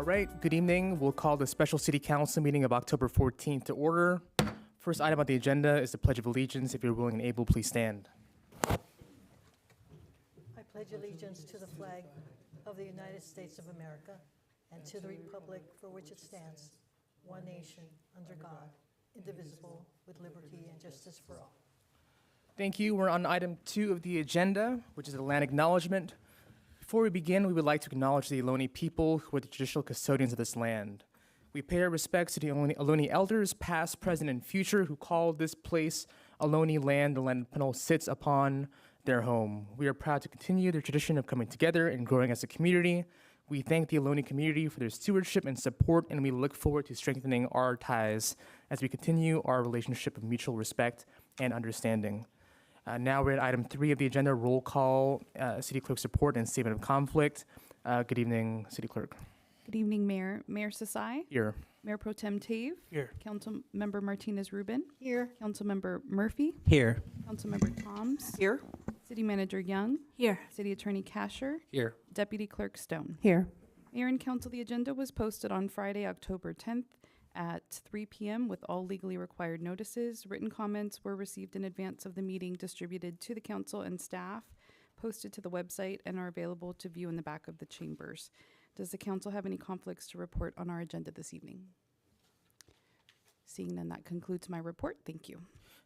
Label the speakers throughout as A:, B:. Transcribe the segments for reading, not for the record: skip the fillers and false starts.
A: All right, good evening. We'll call the special city council meeting of October 14th to order. First item on the agenda is the Pledge of Allegiance. If you're willing and able, please stand.
B: I pledge allegiance to the flag of the United States of America and to the republic for which it stands, one nation, under God, indivisible, with liberty and justice for all.
A: Thank you. We're on item 2 of the agenda, which is a land acknowledgement. Before we begin, we would like to acknowledge the Ohlone people who are the traditional custodians of this land. We pay our respects to the Ohlone elders, past, present, and future, who called this place Ohlone land, the land Pinole sits upon their home. We are proud to continue their tradition of coming together and growing as a community. We thank the Ohlone community for their stewardship and support, and we look forward to strengthening our ties as we continue our relationship of mutual respect and understanding. Now we're at item 3 of the agenda, roll call, City Clerk's report and statement of conflict. Good evening, City Clerk.
C: Good evening, Mayor. Mayor Sasai.
A: Here.
C: Mayor Pro Tem Tave.
A: Here.
C: Councilmember Martinez-Rubin.
B: Here.
C: Councilmember Murphy.
D: Here.
C: Councilmember Toms.
B: Here.
C: City Manager Young.
E: Here.
C: City Attorney Casher.
D: Here.
C: Deputy Clerk Stone.
E: Here.
C: Mayor and Council, the agenda was posted on Friday, October 10th at 3 p.m. with all legally required notices. Written comments were received in advance of the meeting, distributed to the council and staff, posted to the website, and are available to view in the back of the chambers. Does the council have any conflicts to report on our agenda this evening? Seeing none, that concludes my report. Thank you.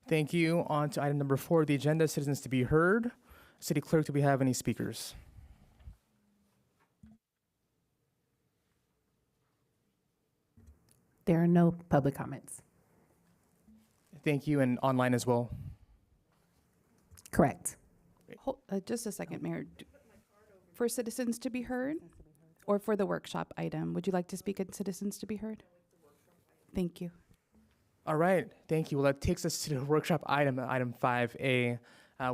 A: Thank you. On to item number 4 of the agenda, citizens to be heard. City Clerk, do we have any speakers?
E: There are no public comments.
A: Thank you, and online as well.
E: Correct.
C: Just a second, Mayor. For citizens to be heard, or for the workshop item, would you like to speak at citizens to be heard? Thank you.
A: All right, thank you. Well, that takes us to the workshop item, item 5A,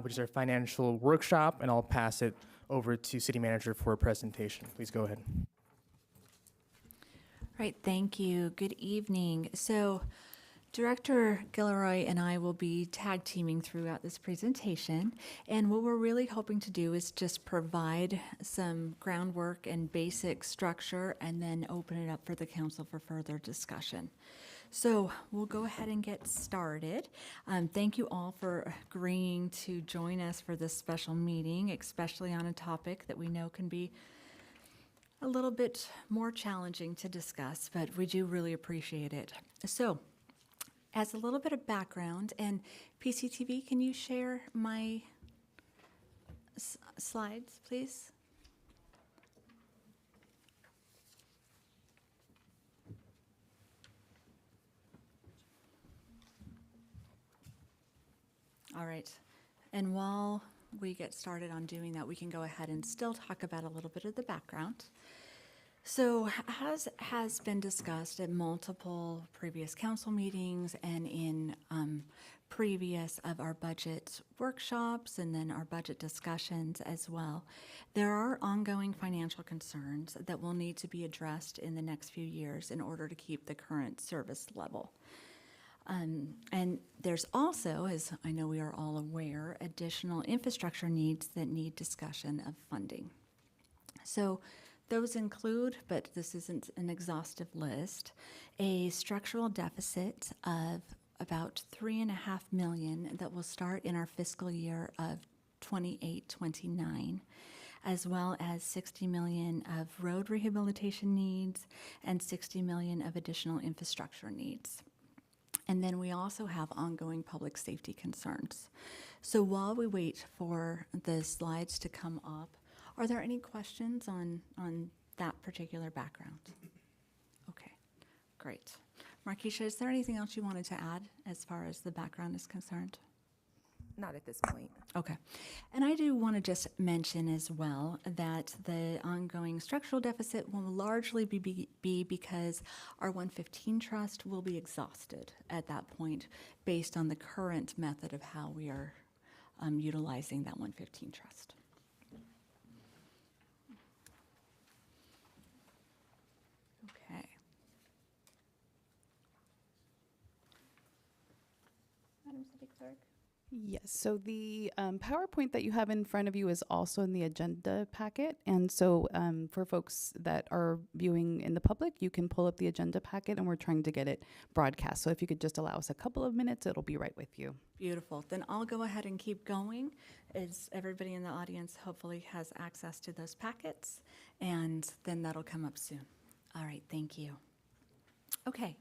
A: which is our financial workshop, and I'll pass it over to City Manager for a presentation. Please go ahead.
F: Right, thank you. Good evening. So Director Gilroy and I will be tag teaming throughout this presentation, and what we're really hoping to do is just provide some groundwork and basic structure and then open it up for the council for further discussion. So we'll go ahead and get started. Thank you all for agreeing to join us for this special meeting, especially on a topic that we know can be a little bit more challenging to discuss, but we do really appreciate it. So, as a little bit of background, and PCTV, can you share my slides, please? All right, and while we get started on doing that, we can go ahead and still talk about a little bit of the background. So, as has been discussed at multiple previous council meetings and in previous of our budget workshops and then our budget discussions as well, there are ongoing financial concerns that will need to be addressed in the next few years in order to keep the current service level. And there's also, as I know we are all aware, additional infrastructure needs that need discussion of funding. So those include, but this isn't an exhaustive list, a structural deficit of about $3.5 million that will start in our fiscal year of 28-29, as well as $60 million of road rehabilitation needs and $60 million of additional infrastructure needs. And then we also have ongoing public safety concerns. So while we wait for the slides to come up, are there any questions on that particular background? Okay, great. Markeisha, is there anything else you wanted to add as far as the background is concerned?
G: Not at this point.
F: Okay. And I do want to just mention as well that the ongoing structural deficit will largely be because our 115 trust will be exhausted at that point based on the current method of how we are utilizing that 115 trust. Okay. Madam City Clerk.
C: Yes, so the PowerPoint that you have in front of you is also in the agenda packet. And so for folks that are viewing in the public, you can pull up the agenda packet and we're trying to get it broadcast. So if you could just allow us a couple of minutes, it'll be right with you.
F: Beautiful. Then I'll go ahead and keep going, as everybody in the audience hopefully has access to those packets, and then that'll come up soon. All right, thank you. Okay,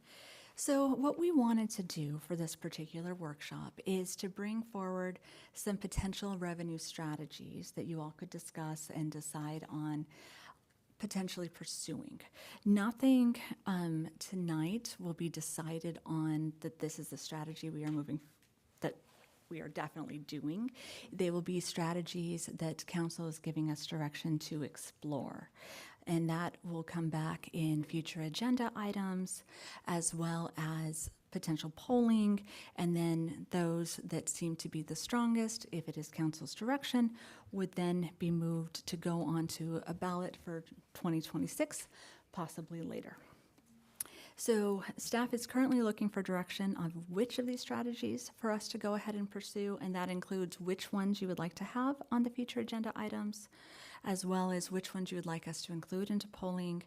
F: so what we wanted to do for this particular workshop is to bring forward some potential revenue strategies that you all could discuss and decide on potentially pursuing. Nothing tonight will be decided on that this is the strategy we are that we are definitely doing. They will be strategies that council is giving us direction to explore. And that will come back in future agenda items, as well as potential polling, and then those that seem to be the strongest, if it is council's direction, would then be moved to go onto a ballot for 2026, possibly later. So staff is currently looking for direction on which of these strategies for us to go ahead and pursue, and that includes which ones you would like to have on the future agenda items, as well as which ones you would like us to include into polling.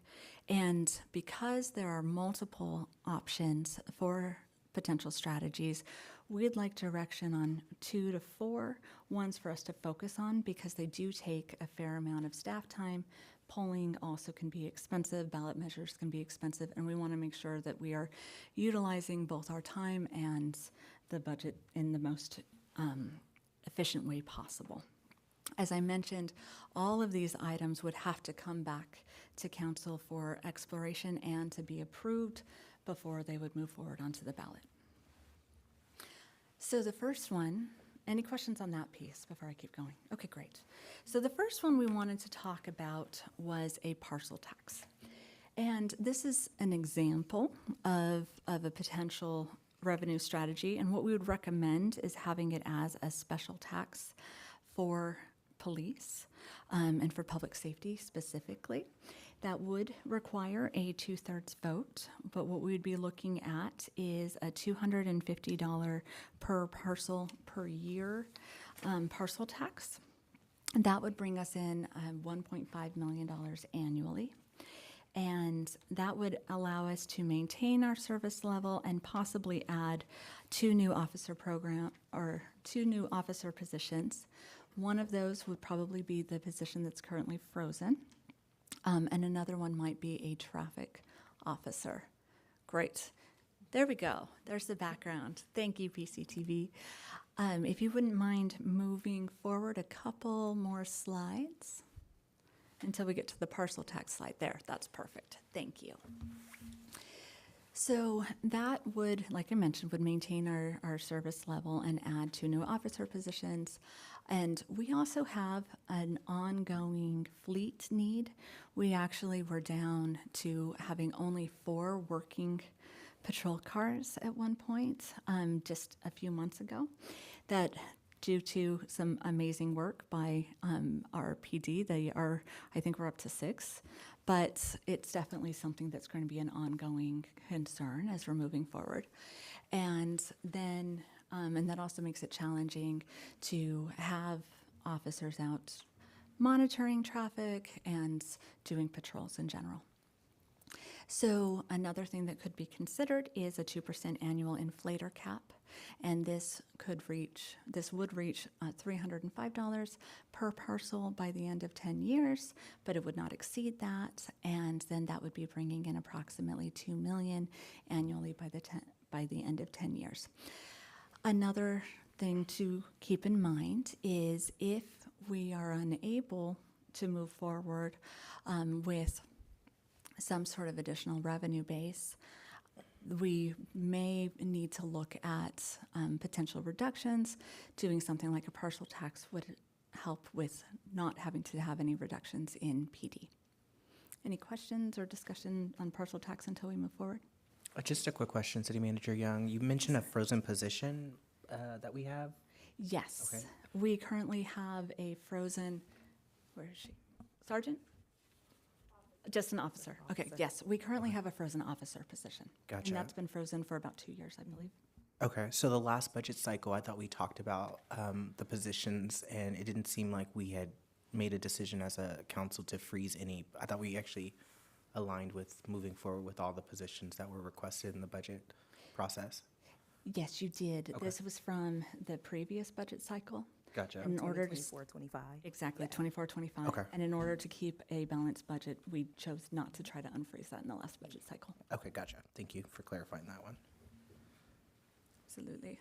F: And because there are multiple options for potential strategies, we'd like direction on 2 to 4 ones for us to focus on, because they do take a fair amount of staff time. Polling also can be expensive, ballot measures can be expensive, and we want to make sure that we are utilizing both our time and the budget in the most efficient way possible. As I mentioned, all of these items would have to come back to council for exploration and to be approved before they would move forward onto the ballot. So the first one, any questions on that piece before I keep going? Okay, great. So the first one we wanted to talk about was a parcel tax. And this is an example of a potential revenue strategy, and what we would recommend is having it as a special tax for police and for public safety specifically. That would require a 2/3 vote, but what we would be looking at is a $250 per parcel per year parcel tax. That would bring us in $1.5 million annually. And that would allow us to maintain our service level and possibly add 2 new officer positions. One of those would probably be the position that's currently frozen, and another one might be a traffic officer. Great. There we go. There's the background. Thank you, PCTV. If you wouldn't mind moving forward a couple more slides until we get to the parcel tax slide there. That's perfect. Thank you. So that would, like I mentioned, would maintain our service level and add 2 new officer positions. And we also have an ongoing fleet need. We actually were down to having only 4 working patrol cars at one point, just a few months ago. That, due to some amazing work by our PD, I think we're up to 6. But it's definitely something that's going to be an ongoing concern as we're moving forward. And then, and that also makes it challenging to have officers out monitoring traffic and doing patrols in general. So another thing that could be considered is a 2% annual inflator cap. And this would reach $305 per parcel by the end of 10 years, but it would not exceed that. And then that would be bringing in approximately $2 million annually by the end of 10 years. Another thing to keep in mind is if we are unable to move forward with some sort of additional revenue base, we may need to look at potential reductions. Doing something like a parcel tax would help with not having to have any reductions in PD. Any questions or discussion on parcel tax until we move forward?
D: Just a quick question, City Manager Young. You mentioned a frozen position that we have.
F: Yes.
D: Okay.
F: We currently have a frozen, where is she? Sergeant? Just an officer. Okay, yes. We currently have a frozen officer position.
D: Gotcha.
F: And that's been frozen for about 2 years, I believe.
D: Okay, so the last budget cycle, I thought we talked about the positions, and it didn't seem like we had made a decision as a council to freeze any. I thought we actually aligned with moving forward with all the positions that were requested in the budget process.
F: Yes, you did.
D: Okay.
F: This was from the previous budget cycle.
D: Gotcha.
F: In order to,
G: 24, 25.
F: exactly, 24, 25.
D: Okay.
F: And in order to keep a balanced budget, we chose not to try to unfreeze that in the last budget cycle.
D: Okay, gotcha. Thank you for clarifying that one.
F: Absolutely.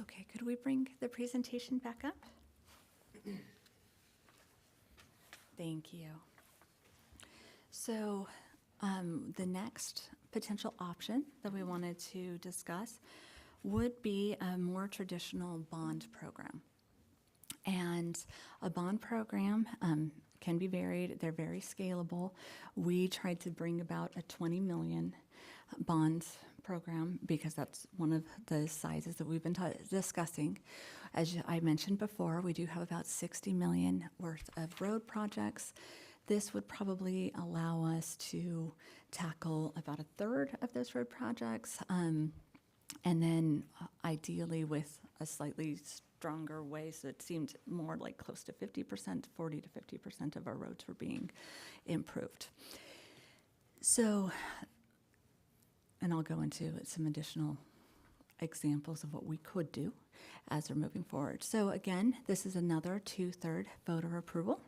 F: Okay, could we bring the presentation back up? Thank you. So the next potential option that we wanted to discuss would be a more traditional bond program. And a bond program can be varied. They're very scalable. We tried to bring about a 20 million bond program because that's one of the sizes that we've been discussing. As I mentioned before, we do have about 60 million worth of road projects. This would probably allow us to tackle about a third of those road projects, and then ideally with a slightly stronger way, so it seemed more like close to 50%, 40 to 50% of our roads were being improved. So, and I'll go into some additional examples of what we could do as we're moving forward. So again, this is another 2/3 voter approval.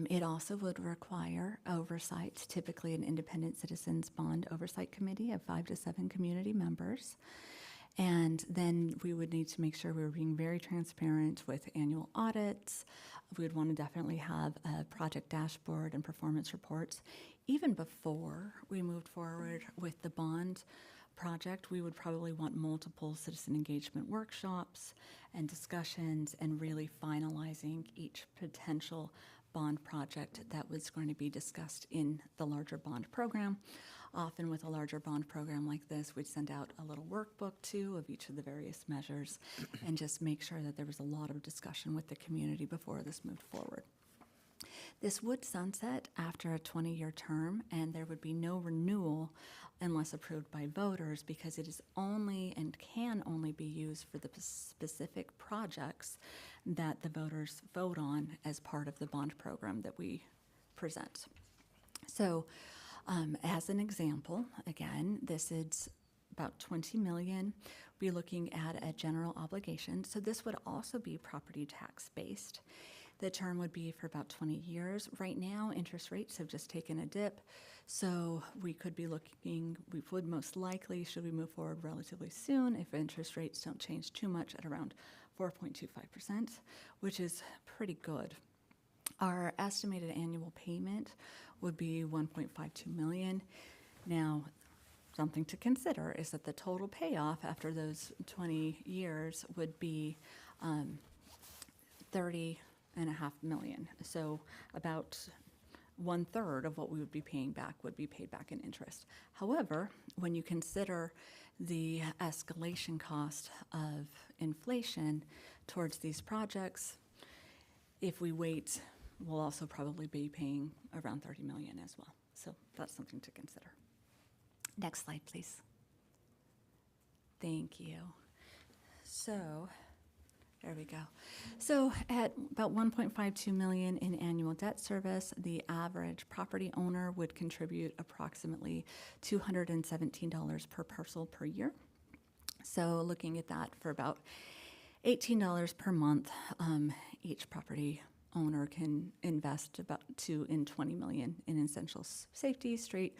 F: It also would require oversight, typically an independent citizens bond oversight committee of 5 to 7 community members. And then we would need to make sure we were being very transparent with annual audits. We would want to definitely have a project dashboard and performance reports. Even before we moved forward with the bond project, we would probably want multiple citizen engagement workshops and discussions and really finalizing each potential bond project that was going to be discussed in the larger bond program. Often with a larger bond program like this, we'd send out a little workbook too of each of the various measures and just make sure that there was a lot of discussion with the community before this moved forward. This would sunset after a 20-year term, and there would be no renewal unless approved by voters because it is only and can only be used for the specific projects that the voters vote on as part of the bond program that we present. So, as an example, again, this is about 20 million. We're looking at a general obligation. So this would also be property tax based. The term would be for about 20 years. Right now, interest rates have just taken a dip. So we could be looking, we would most likely, should we move forward relatively soon, if interest rates don't change too much, at around 4.25%, which is pretty good. Our estimated annual payment would be 1.52 million. Now, something to consider is that the total payoff after those 20 years would be 30.5 million. So about 1/3 of what we would be paying back would be paid back in interest. However, when you consider the escalation cost of inflation towards these projects, if we wait, we'll also probably be paying around 30 million as well. So that's something to consider. Next slide, please. Thank you. So, there we go. So at about 1.52 million in annual debt service, the average property owner would contribute approximately $217 per parcel per year. So looking at that for about $18 per month, each property owner can invest about in 20 million in essential safety, street,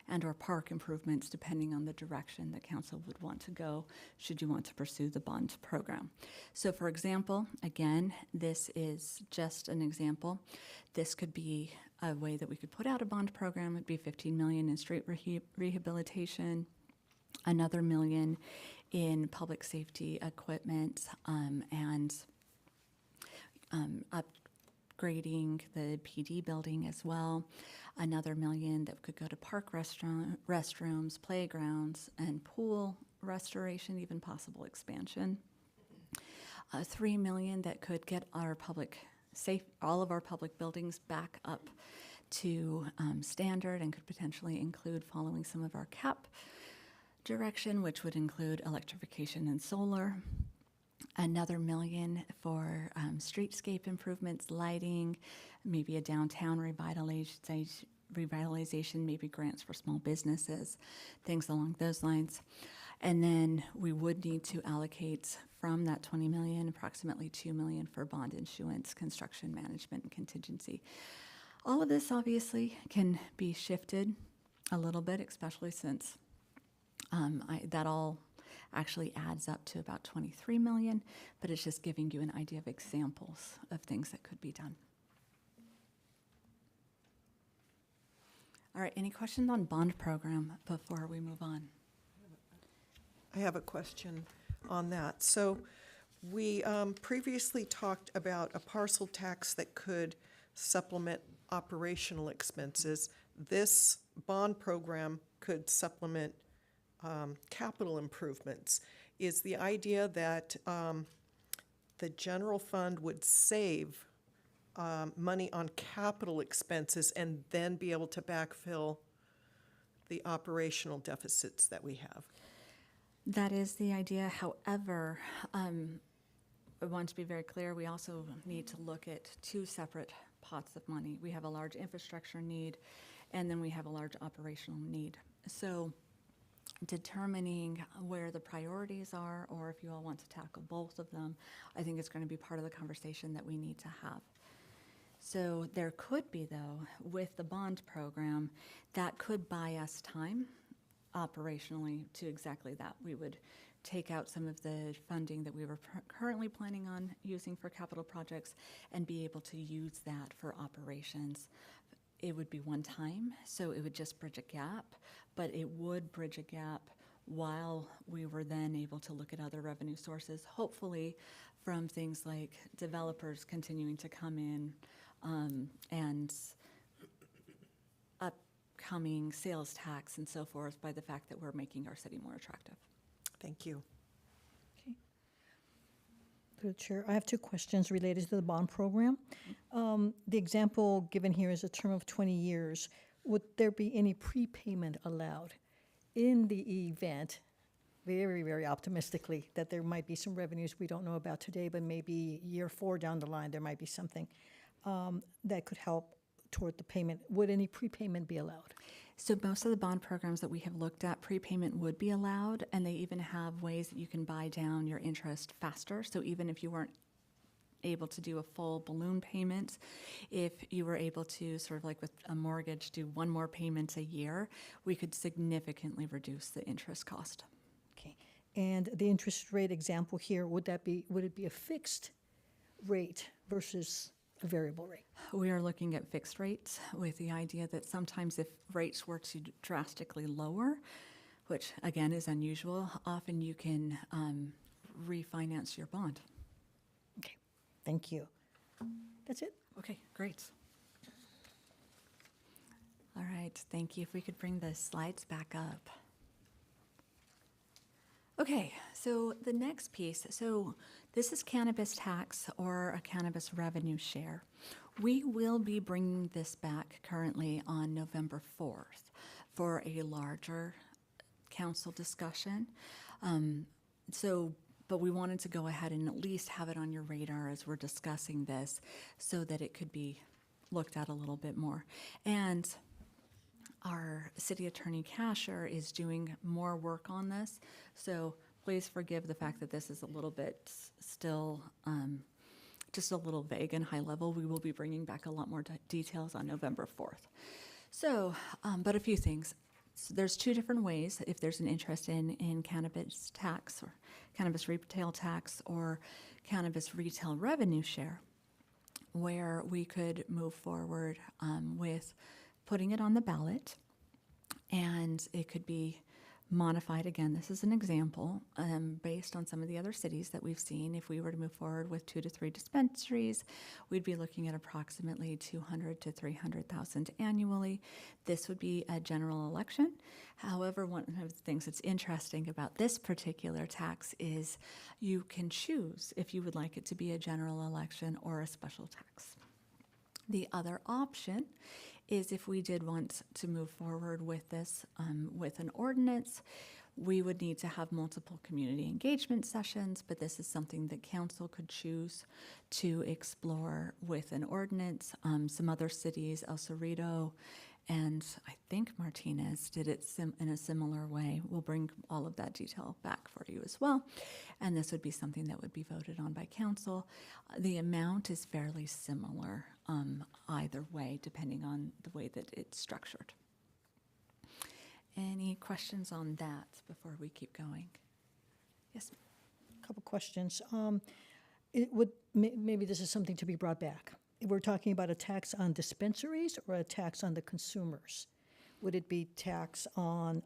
F: and or park improvements, depending on the direction that council would want to go, should you want to pursue the bond program. So for example, again, this is just an example. This could be a way that we could put out a bond program. It'd be 15 million in street rehabilitation, another $1 million in public safety equipment, and upgrading the PD building as well. Another $1 million that could go to park restrooms, playgrounds, and pool restoration, even possible expansion. $3 million that could get our all of our public buildings back up to standard and could potentially include following some of our CAP direction, which would include electrification and solar. Another $1 million for streetscape improvements, lighting, maybe a downtown revitalization, maybe grants for small businesses, things along those lines. And then we would need to allocate from that $20 million, approximately $2 million for bond issuance, construction management, and contingency. All of this obviously can be shifted a little bit, especially since that all actually adds up to about $23 million, but it's just giving you an idea of examples of things that could be done. All right, any questions on bond program before we move on?
H: I have a question on that. So we previously talked about a parcel tax that could supplement operational expenses. This bond program could supplement capital improvements. Is the idea that the general fund would save money on capital expenses and then be able to backfill the operational deficits that we have?
F: That is the idea. However, I want to be very clear, we also need to look at two separate pots of money. We have a large infrastructure need, and then we have a large operational need. So determining where the priorities are, or if you all want to tackle both of them, I think it's going to be part of the conversation that we need to have. So there could be, though, with the bond program, that could buy us time operationally to exactly that. We would take out some of the funding that we were currently planning on using for capital projects and be able to use that for operations. It would be one time, so it would just bridge a gap, but it would bridge a gap while we were then able to look at other revenue sources, hopefully from things like developers continuing to come in and upcoming sales tax and so forth, by the fact that we're making our city more attractive.
H: Thank you.
B: Through the chair, I have two questions related to the bond program. The example given here is a term of 20 years. Would there be any prepayment allowed in the event, very, very optimistically, that there might be some revenues we don't know about today, but maybe year 4 down the line, there might be something that could help toward the payment? Would any prepayment be allowed?
F: So most of the bond programs that we have looked at, prepayment would be allowed, and they even have ways that you can buy down your interest faster. So even if you weren't able to do a full balloon payment, if you were able to, sort of like with a mortgage, do one more payment a year, we could significantly reduce the interest cost.
B: Okay. And the interest rate example here, would it be a fixed rate versus a variable rate?
F: We are looking at fixed rates with the idea that sometimes if rates were to drastically lower, which again is unusual, often you can refinance your bond.
B: Okay, thank you. That's it.
F: Okay, great. All right, thank you. If we could bring the slides back up. Okay, so the next piece, so this is cannabis tax or a cannabis revenue share. We will be bringing this back currently on November 4th for a larger council discussion. But we wanted to go ahead and at least have it on your radar as we're discussing this so that it could be looked at a little bit more. And our city attorney Kasher is doing more work on this, so please forgive the fact that this is a little bit still just a little vague and high level. We will be bringing back a lot more details on November 4th. So, but a few things. So there's two different ways if there's an interest in cannabis tax or cannabis retail tax or cannabis retail revenue share, where we could move forward with putting it on the ballot, and it could be modified, again, this is an example, based on some of the other cities that we've seen. If we were to move forward with 2 to 3 dispensaries, we'd be looking at approximately 200 to 300,000 annually. This would be a general election. However, one of the things that's interesting about this particular tax is you can choose if you would like it to be a general election or a special tax. The other option is if we did want to move forward with this with an ordinance, we would need to have multiple community engagement sessions, but this is something that council could choose to explore with an ordinance. Some other cities, El Cerrito and I think Martinez did it in a similar way. We'll bring all of that detail back for you as well. And this would be something that would be voted on by council. The amount is fairly similar either way, depending on the way that it's structured. Any questions on that before we keep going? Yes, ma'am.
B: Couple questions. It would, maybe this is something to be brought back. We're talking about a tax on dispensaries or a tax on the consumers? Would it be tax on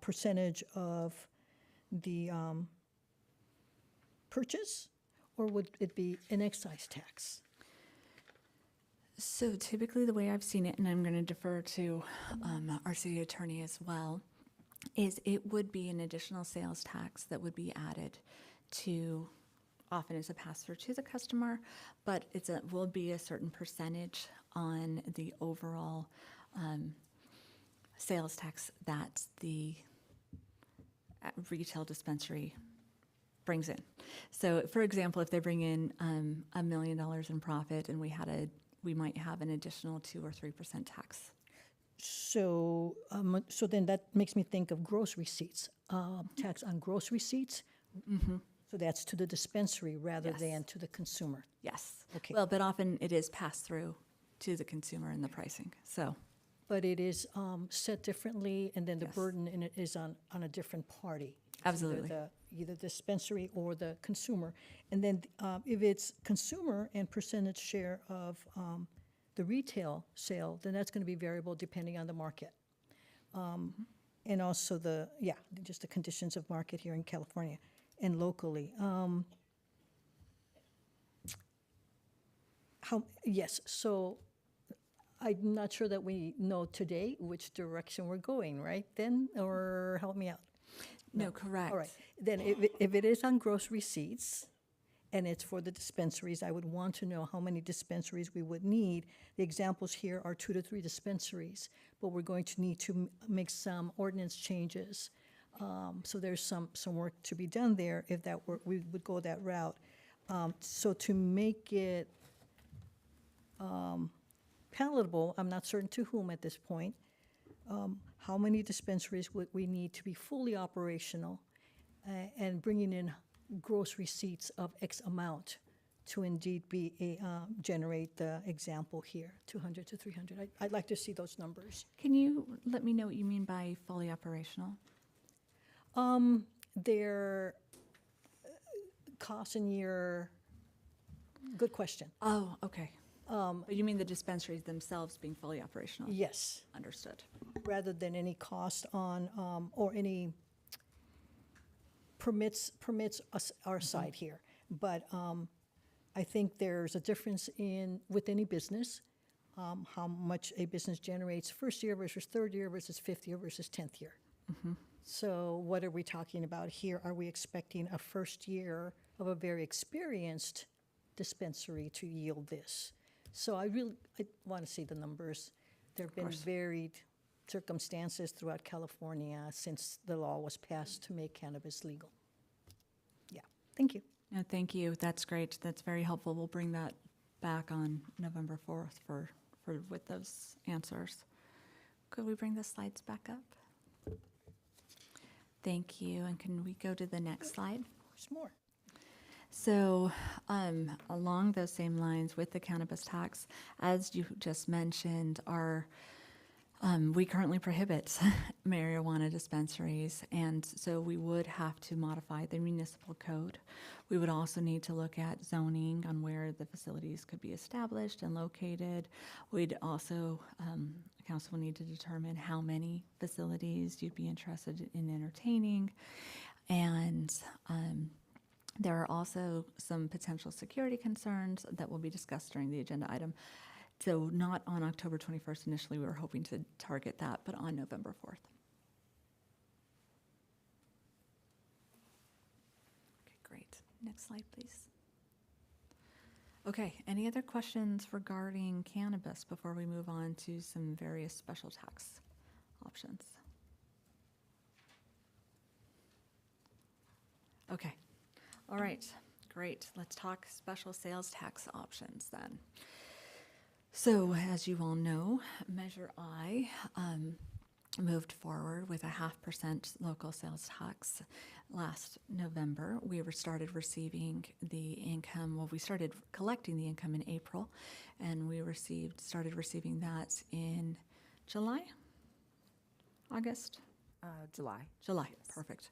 B: percentage of the purchase, or would it be an excise tax?
F: So typically the way I've seen it, and I'm going to defer to our city attorney as well, is it would be an additional sales tax that would be added to, often as a pass-through to the customer, but will be a certain percentage on the overall sales tax that the retail dispensary brings in. So for example, if they bring in $1 million in profit and we might have an additional 2 or 3% tax.
B: So, so then that makes me think of gross receipts, tax on gross receipts.
F: Mm-hmm.
B: So that's to the dispensary rather
F: Yes.
B: than to the consumer.
F: Yes.
B: Okay.
F: Well, but often it is passed through to the consumer in the pricing, so.
B: But it is set differently, and then the
F: Yes.
B: burden in it is on a different party. It's
F: Absolutely.
B: Either the dispensary or the consumer. And then if it's consumer and percentage share of the retail sale, then that's going to be variable depending on the market. And also just the conditions of market here in California and locally. Yes, so I'm not sure that we know today which direction we're going, right, then? Or help me out.
F: No, correct.
B: All right, then if it is on gross receipts and it's for the dispensaries, I would want to know how many dispensaries we would need. The examples here are 2 to 3 dispensaries, but we're going to need to make some ordinance changes. So there's some work to be done there if we would go that route. So to make it palatable, I'm not certain to whom at this point, how many dispensaries would we need to be fully operational and bringing in gross receipts of X amount to indeed generate the example here, 200 to 300. I'd like to see those numbers.
F: Can you let me know what you mean by fully operational?
B: Their cost in year, good question.
F: Oh, okay. But you mean the dispensaries themselves being fully operational?
B: Yes,
F: Understood.
B: rather than any cost on, or any permits our side here. But I think there's a difference with any business, how much a business generates first year versus third year versus fifth year versus 10th year. So what are we talking about here? Are we expecting a first year of a very experienced dispensary to yield this? So I want to see the numbers. There have been varied circumstances throughout California since the law was passed to make cannabis legal. Yeah, thank you.
F: No, thank you. That's great. That's very helpful. We'll bring that back on November 4th for with those answers. Could we bring the slides back up? Thank you. And can we go to the next slide?
B: There's more.
F: So along those same lines with the cannabis tax, as you just mentioned, we currently prohibit marijuana dispensaries, and so we would have to modify the municipal code. We would also need to look at zoning on where the facilities could be established and located. We'd also council will need to determine how many facilities you'd be interested in entertaining. And there are also some potential security concerns that will be discussed during the agenda item. So not on October 21st initially, we were hoping to target that, but on November 4th. Okay, great. Next slide, please. Okay, any other questions regarding cannabis before we move on to some various special tax options? Okay, all right, great. Let's talk special sales tax options then. So as you all know, Measure I moved forward with a 0.5% local sales tax last November. We started receiving the income, well, we started collecting the income in April, and we started receiving that in July, August?
G: July.
F: July, perfect.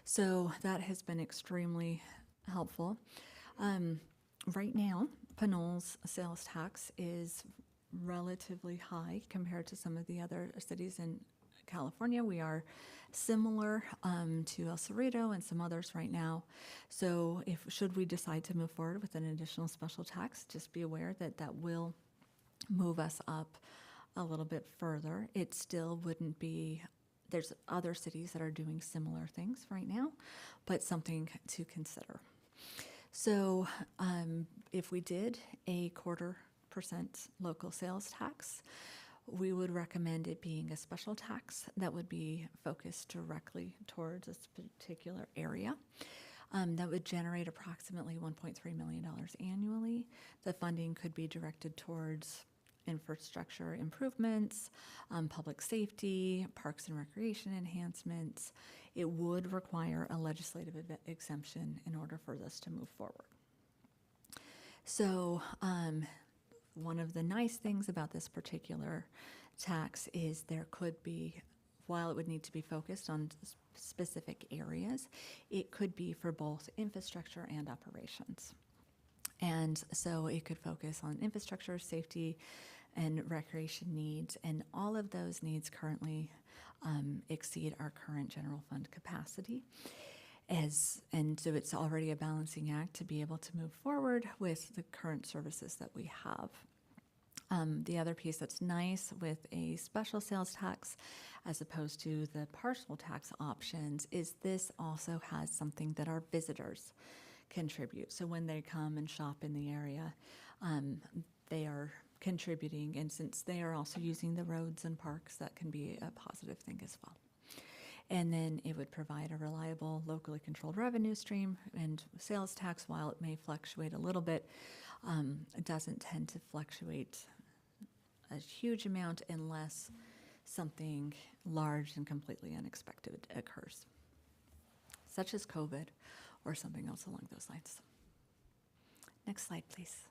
F: So that has been extremely helpful. Right now, Pinol's sales tax is relatively high compared to some of the other cities in California. We are similar to El Cerrito and some others right now. So should we decide to move forward with an additional special tax, just be aware that that will move us up a little bit further. It still wouldn't be, there's other cities that are doing similar things right now, but something to consider. So if we did a 0.25% local sales tax, we would recommend it being a special tax that would be focused directly towards a particular area. That would generate approximately $1.3 million annually. The funding could be directed towards infrastructure improvements, public safety, parks and recreation enhancements. It would require a legislative exemption in order for this to move forward. So one of the nice things about this particular tax is there could be, while it would need to be focused on specific areas, it could be for both infrastructure and operations. And so it could focus on infrastructure, safety, and recreation needs, and all of those needs currently exceed our current general fund capacity. And so it's already a balancing act to be able to move forward with the current services that we have. The other piece that's nice with a special sales tax as opposed to the partial tax options is this also has something that our visitors contribute. So when they come and shop in the area, they are contributing, and since they are also using the roads and parks, that can be a positive thing as well. And then it would provide a reliable, locally controlled revenue stream, and sales tax, while it may fluctuate a little bit, it doesn't tend to fluctuate a huge amount unless something large and completely unexpected occurs, such as COVID or something else along those lines. Next slide, please.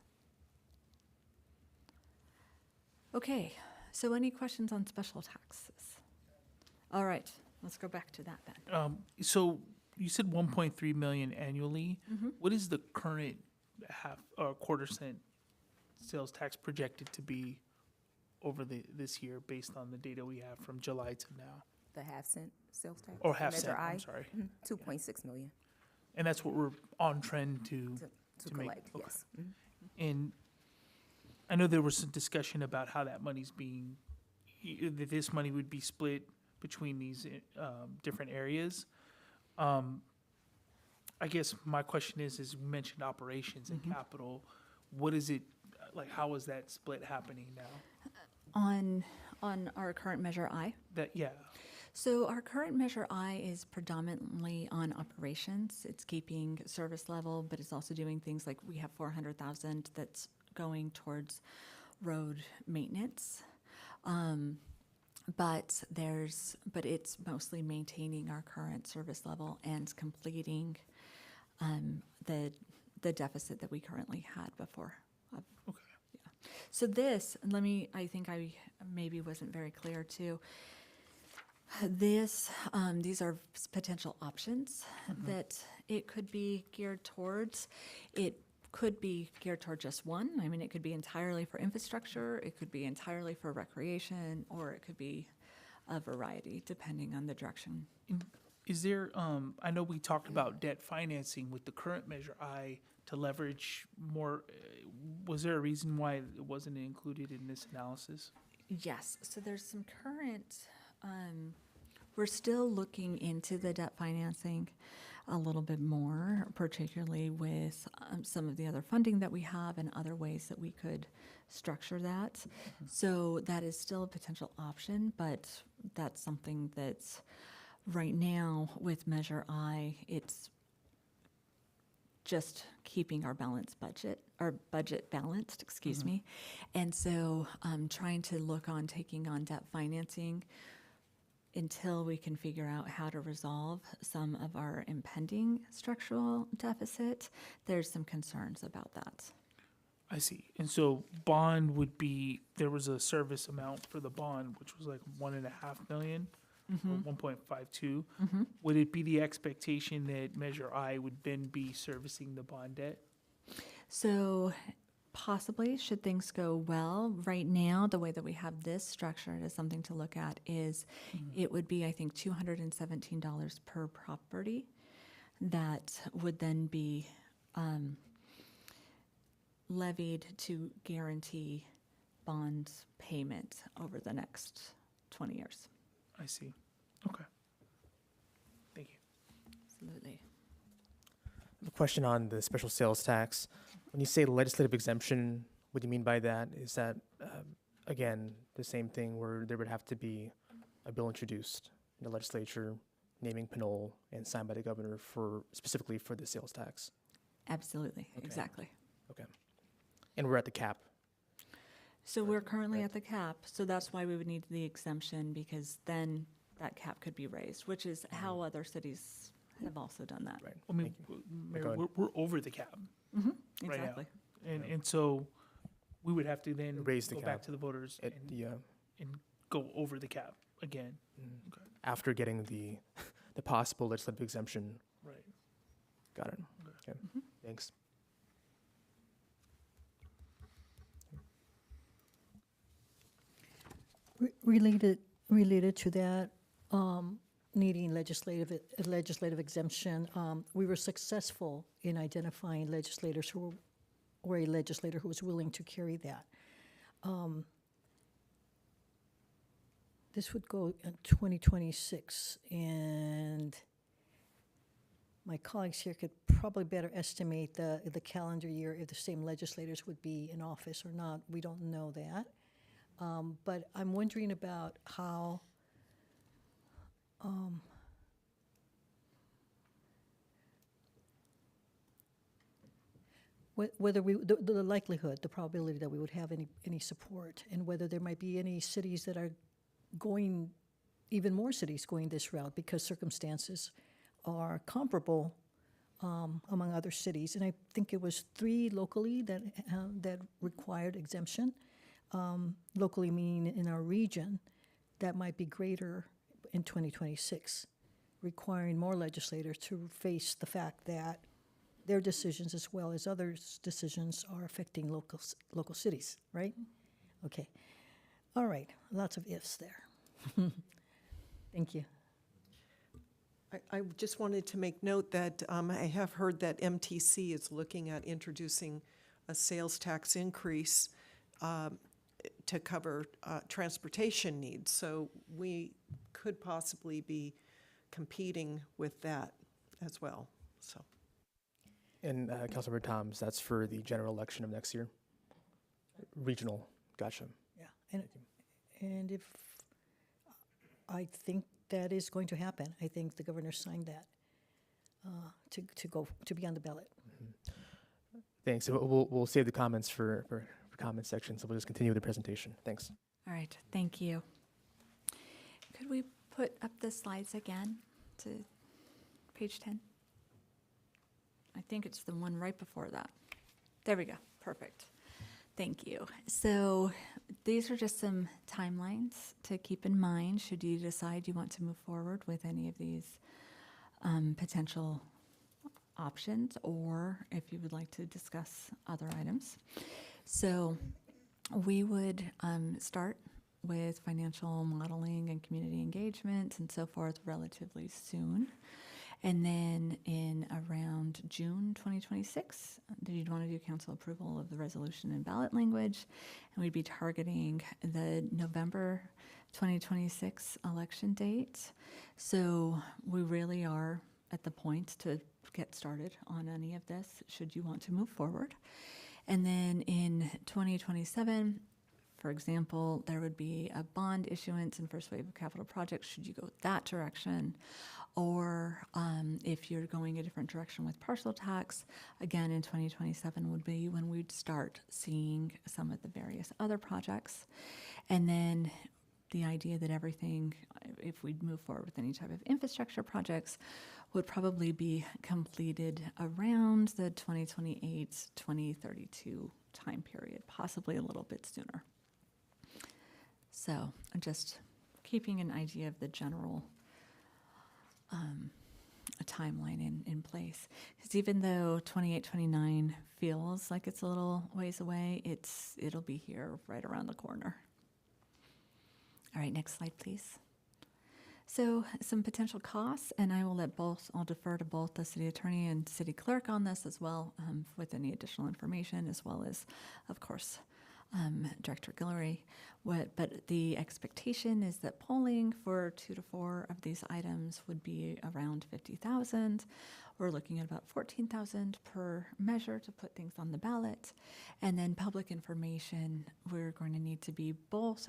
F: Okay, so any questions on special taxes? All right, let's go back to that then.
I: So you said 1.3 million annually.
F: Mm-hmm.
I: What is the current half or quarter-cent sales tax projected to be over this year based on the data we have from July to now?
G: The half-cent sales tax?
I: Or half
G: Measure
I: cent,
G: I?
I: I'm sorry.
G: 2.6 million
I: And that's what we're on trend to
G: to
I: make.
G: collect,
I: Okay.
G: yes.
I: And I know there was some discussion about how that money's being, that this money would be split between these different areas. I guess my question is you mentioned operations and capital. What is it, like, how is that split happening now?
F: On our current Measure I?
I: Yeah.
F: So our current Measure I is predominantly on operations. It's keeping service level, but it's also doing things like we have 400,000 that's going towards road maintenance. But it's mostly maintaining our current service level and completing the deficit that we currently had before.
I: Okay.
F: Yeah. So I think I maybe wasn't very clear too. These are potential options that it could be geared towards. It could be geared toward just one. I mean, it could be entirely for infrastructure, it could be entirely for recreation, or it could be a variety, depending on the direction.
I: Is there, I know we talked about debt financing with the current Measure I to leverage more. Was there a reason why it wasn't included in this analysis?
F: Yes, so there's some current, we're still looking into the debt financing a little bit more, particularly with some of the other funding that we have and other ways that we could structure that. So that is still a potential option, but that's something that's right now with Measure I, it's just keeping our budget balanced, excuse me. And so trying to look on taking on debt financing until we can figure out how to resolve some of our impending structural deficit. There's some concerns about that.
I: I see. And so bond would be, there was a service amount for the bond, which was like 1.5 million, or 1.52. Would it be the expectation that Measure I would then be servicing the bond debt?
F: So possibly, should things go well, right now, the way that we have this structured as something to look at is it would be, I think, $217 per property that would then be levied to guarantee bond payment over the next 20 years.
I: I see. Okay. Thank you.
F: Absolutely.
A: A question on the special sales tax. When you say legislative exemption, what do you mean by that? Is that, again, the same thing where there would have to be a bill introduced in the legislature naming Pinole and signed by the governor specifically for the sales tax?
F: Absolutely,
A: Okay.
F: exactly.
A: Okay. And we're at the cap.
F: So we're currently at the cap, so that's why we would need the exemption, because then that cap could be raised, which is how other cities have also done that.
A: Right.
I: I mean,
A: Thank
I: Mayor,
A: Go ahead.
I: we're over the cap. Right now.
F: Exactly.
I: And so we would have to then
A: Raise the
I: go back
A: cap
I: to the voters
A: At
I: and,
A: the,
I: and go over the cap again.
A: after getting the possible legislative exemption.
I: Right.
A: Got it. Okay. Thanks.
B: Related to that, needing legislative exemption, we were successful in identifying legislators or a legislator who was willing to carry that. This would go in 2026, and my colleagues here could probably better estimate the calendar year if the same legislators would be in office or not. We don't know that. But I'm wondering about how whether the likelihood, the probability that we would have any support, and whether there might be any cities that are going, even more cities going this route because circumstances are comparable among other cities. And I think it was 3 locally that required exemption. Locally meaning in our region, that might be greater in 2026, requiring more legislators to face the fact that their decisions as well as others' decisions are affecting local cities, right? Okay. All right, lots of ifs there. Thank you.
H: I just wanted to make note that I have heard that MTC is looking at introducing a sales tax increase to cover transportation needs. So we could possibly be competing with that as well, so.
A: And Councilmember Toms, that's for the general election of next year? Regional, gotcha.
B: Yeah, and if, I think that is going to happen. I think the governor signed that to be on the ballot.
A: Thanks. So we'll save the comments for comment section, so we'll just continue with the presentation. Thanks.
F: All right, thank you. Could we put up the slides again to page 10? I think it's the one right before that. There we go, perfect. Thank you. So these are just some timelines to keep in mind should you decide you want to move forward with any of these potential options, or if you would like to discuss other items. So we would start with financial modeling and community engagement and so forth relatively soon. And then in around June 2026, you'd want to do council approval of the resolution and ballot language. And we'd be targeting the November 2026 election date. So we really are at the point to get started on any of this, should you want to move forward. And then in 2027, for example, there would be a bond issuance and first wave of capital projects, should you go that direction. Or if you're going a different direction with parcel tax, again, in 2027 would be when we'd start seeing some of the various other projects. And then the idea that everything, if we'd move forward with any type of infrastructure projects, would probably be completed around the 2028, 2032 time period, possibly a little bit sooner. So just keeping an idea of the general a timeline in place. Because even though 28, 29 feels like it's a little ways away, it'll be here right around the corner. All right, next slide, please. So some potential costs, and I'll defer to both the city attorney and city clerk on this as well, with any additional information, as well as, of course, Director Guillory. But the expectation is that polling for 2 to 4 of these items would be around 50,000. We're looking at about 14,000 per measure to put things on the ballot. And then public information, we're going to need to be both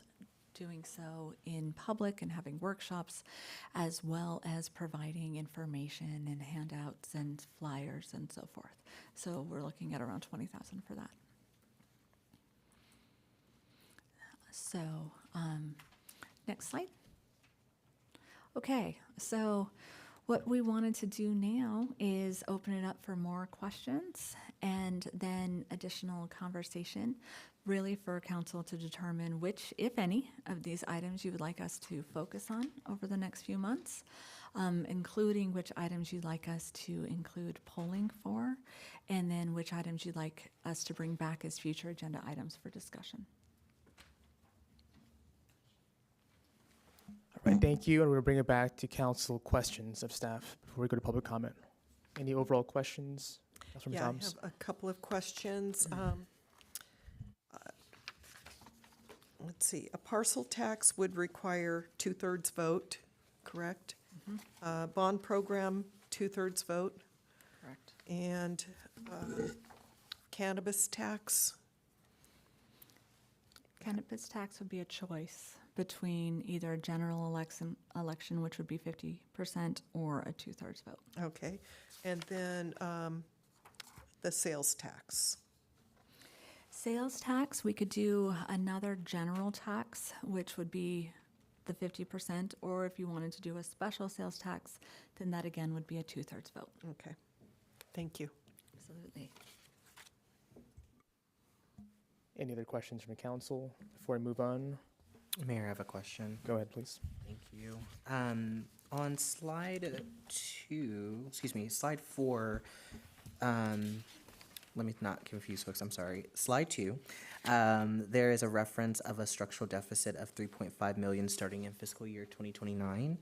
F: doing so in public and having workshops, as well as providing information and handouts and flyers and so forth. So we're looking at around 20,000 for that. So, next slide. Okay, so what we wanted to do now is open it up for more questions and then additional conversation, really for council to determine which, if any, of these items you would like us to focus on over the next few months, including which items you'd like us to include polling for, and then which items you'd like us to bring back as future agenda items for discussion.
A: All right, thank you, and we'll bring it back to council questions of staff before we go to public comment. Any overall questions? Councilmember
H: Yeah, I
A: Thomas?
H: have a couple of questions. Let's see, a parcel tax would require 2/3 vote, correct? Bond program, 2/3 vote,
F: Correct.
H: and cannabis tax,
F: Cannabis tax would be a choice between either a general election, which would be 50%, or a 2/3 vote.
H: okay. And then the sales tax.
F: Sales tax, we could do another general tax, which would be the 50%, or if you wanted to do a special sales tax, then that again would be a 2/3 vote.
H: Okay, thank you.
F: Absolutely.
A: Any other questions from the council before I move on?
D: Mayor, I have a question.
A: Go ahead, please.
D: Thank you. On slide 4, let me not confuse folks, I'm sorry. Slide 2, there is a reference of a structural deficit of 3.5 million starting in fiscal year 2029.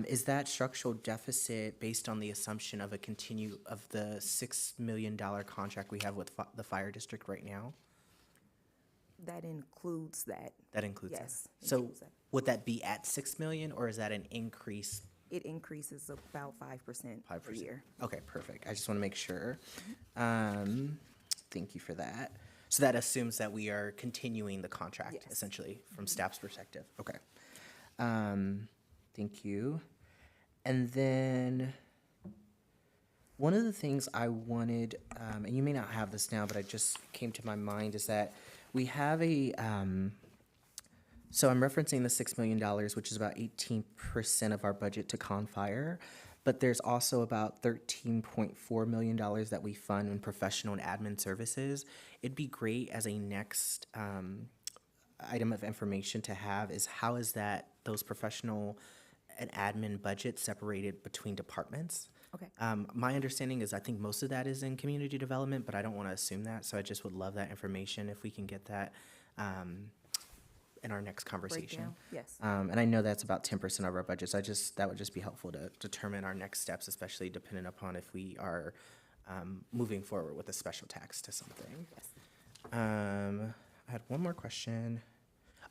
D: Is that structural deficit based on the assumption of the $6 million contract we have with the fire district right now?
G: That includes that.
D: That includes that?
G: Yes,
D: So
G: includes that.
D: would that be at 6 million, or is that an increase?
G: It increases about 5% per
D: 5%.
G: year.
D: Okay, perfect. I just want to make sure. Thank you for that. So that assumes that we are continuing the contract,
G: Yes.
D: essentially, from staff's perspective. Okay. Thank you. And then one of the things I wanted, and you may not have this now, but it just came to my mind, is that we have so I'm referencing the $6 million, which is about 18% of our budget to Confire, but there's also about $13.4 million that we fund in professional and admin services. It'd be great as a next item of information to have is how is those professional and admin budgets separated between departments?
G: Okay.
D: My understanding is I think most of that is in community development, but I don't want to assume that. So I just would love that information if we can get that in our next conversation.
G: Breakdown, yes.
D: And I know that's about 10% of our budget. So that would just be helpful to determine our next steps, especially depending upon if we are moving forward with a special tax to something. I had one more question.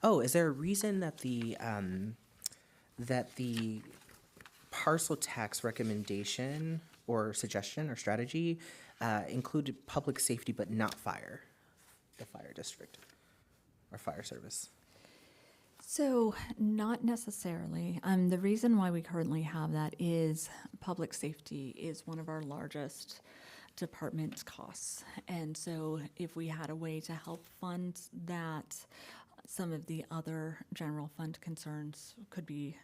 D: Oh, is there a reason that the parcel tax recommendation or suggestion or strategy included public safety but not fire, the fire district or fire service?
F: So, not necessarily. The reason why we currently have that is public safety is one of our largest department costs. And so, if we had a way to help fund that, some of the other general fund concerns could be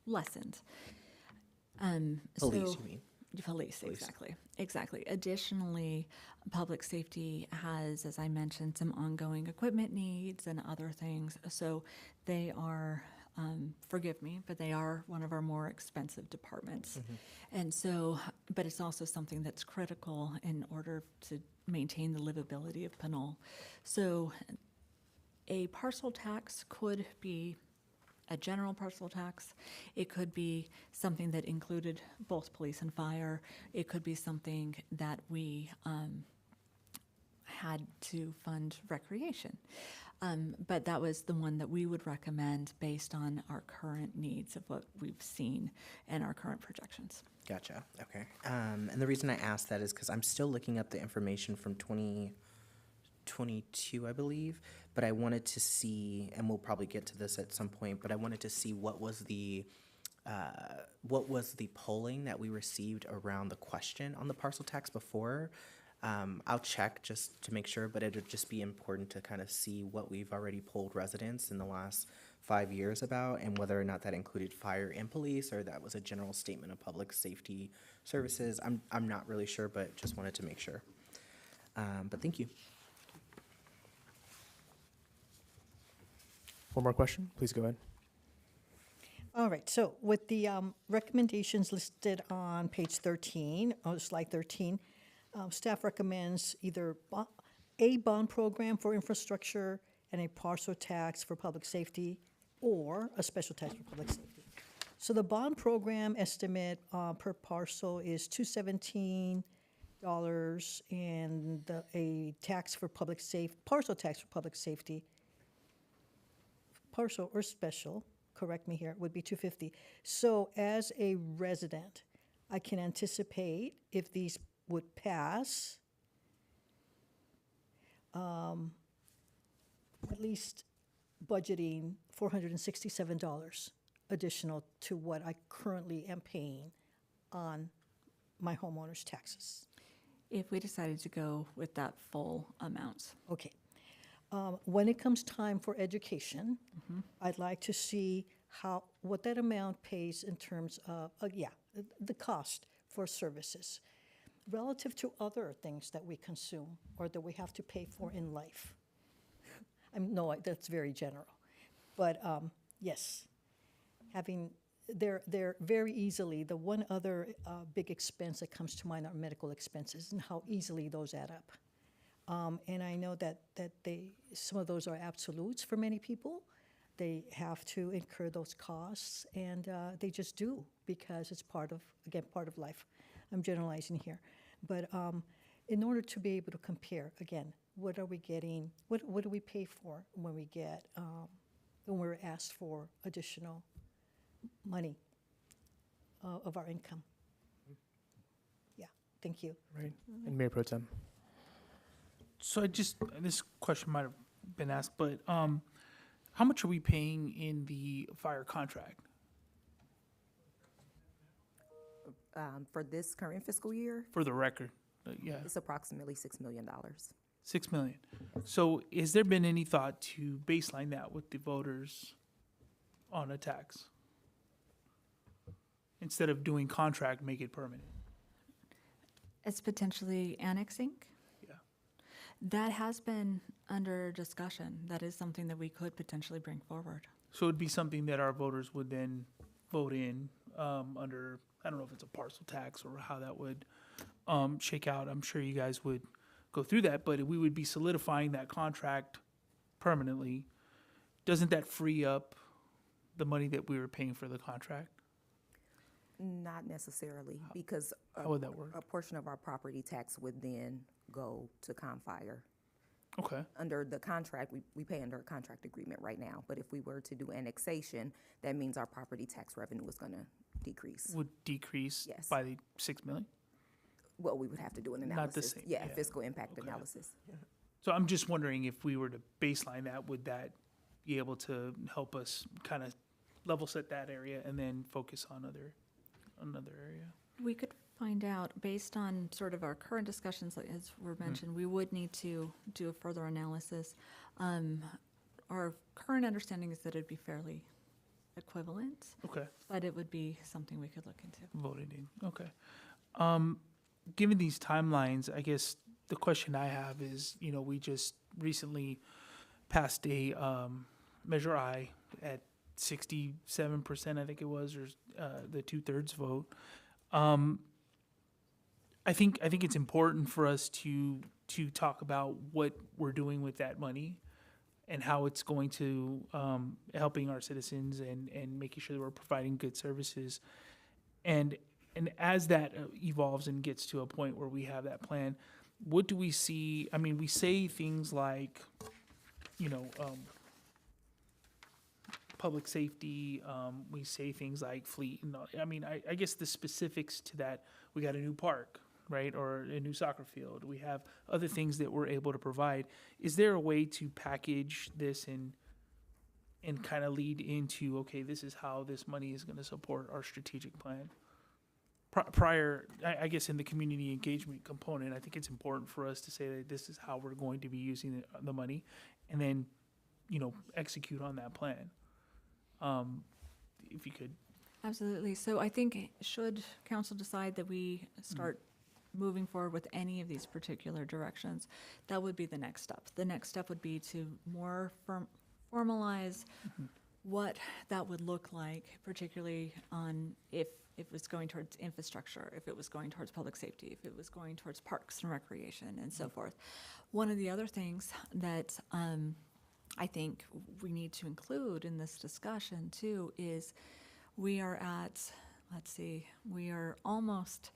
F: lessened.
D: Police, you mean?
F: Police, exactly. Additionally, public safety has, as I mentioned, some ongoing equipment needs and other things. So they are, forgive me, but they are one of our more expensive departments. And so, but it's also something that's critical in order to maintain the livability of Pinole. So a parcel tax could be a general parcel tax. It could be something that included both police and fire. It could be something that we had to fund recreation. But that was the one that we would recommend based on our current needs of what we've seen and our current projections.
D: Gotcha. Okay. And the reason I asked that is because I'm still looking up the information from 2022, I believe, but I wanted to see, and we'll probably get to this at some point, but I wanted to see what was the polling that we received around the question on the parcel tax before. I'll check just to make sure, but it would just be important to kind of see what we've already polled residents in the last 5 years about, and whether or not that included fire and police, or that was a general statement of public safety services. I'm not really sure, but just wanted to make sure. But thank you.
A: One more question, please go ahead.
B: All right, so with the recommendations listed on page 13, or slide 13, staff recommends either a bond program for infrastructure and a parcel tax for public safety, or a special tax for public safety. So the bond program estimate per parcel is $217, and a tax for public parcel tax for public safety, partial or special, correct me here, would be $250. So as a resident, I can anticipate if these would pass, at least budgeting $467 additional to what I currently am paying on my homeowner's taxes.
F: If we decided to go with that full amount.
B: Okay. When it comes time for education, I'd like to see what that amount pays in terms of, the cost for services relative to other things that we consume or that we have to pay for in life. No, that's very general. But yes, they're very easily, the one other big expense that comes to mind are medical expenses and how easily those add up. And I know that some of those are absolutes for many people. They have to incur those costs, and they just do because it's part of life. I'm generalizing here. But in order to be able to compare, again, what are we getting, what do we pay for when when we're asked for additional money of our income? Yeah, thank you.
A: Right. And Mayor Pro Tem.
I: So this question might have been asked, but how much are we paying in the fire contract?
G: For this current fiscal year,
I: For the record, yeah,
G: it's approximately $6 million.
I: 6 million. So has there been any thought to baseline that with the voters on a tax? Instead of doing contract, make it permanent?
F: It's potentially annexing.
I: Yeah.
F: That has been under discussion. That is something that we could potentially bring forward.
I: So it'd be something that our voters would then vote in under, I don't know if it's a parcel tax or how that would shake out. I'm sure you guys would go through that, but we would be solidifying that contract permanently. Doesn't that free up the money that we were paying for the contract?
G: Not necessarily, because
I: How would that work?
G: a portion of our property tax would then go to Confire.
I: Okay,
G: Under the contract, we pay under a contract agreement right now, but if we were to do annexation, that means our property tax revenue is gonna decrease.
I: would decrease
G: Yes.
I: by the 6 million?
G: Well, we would have to do an
I: Not the
G: analysis.
I: same,
G: Yeah,
I: yeah.
G: fiscal impact
I: Okay.
G: analysis.
I: So I'm just wondering if we were to baseline that, would that be able to help us kind of level set that area and then focus on another area?
F: We could find out, based on sort of our current discussions, like as were mentioned, we would need to do a further analysis. Our current understanding is that it'd be fairly equivalent,
I: Okay,
F: but it would be something we could look into.
I: voted in, okay. Given these timelines, I guess the question I have is, we just recently passed a Measure I at 67%, I think it was, or the 2/3 vote. I think it's important for us to talk about what we're doing with that money and how it's going to helping our citizens and making sure that we're providing good services. And as that evolves and gets to a point where we have that plan, what do we see? I mean, we say things like, public safety, we say things like fleet, and I mean, I guess the specifics to that, we got a new park, right, or a new soccer field, we have other things that we're able to provide. Is there a way to package this and kind of lead into, okay, this is how this money is going to support our strategic plan? Prior, I guess in the community engagement component, I think it's important for us to say that this is how we're going to be using the money, and then, execute on that plan. If you could.
F: Absolutely. So I think should council decide that we start moving forward with any of these particular directions, that would be the next step. The next step would be to more formalize what that would look like, particularly on if it was going towards infrastructure, if it was going towards public safety, if it was going towards parks and recreation and so forth. One of the other things that I think we need to include in this discussion too is we are at, we are almost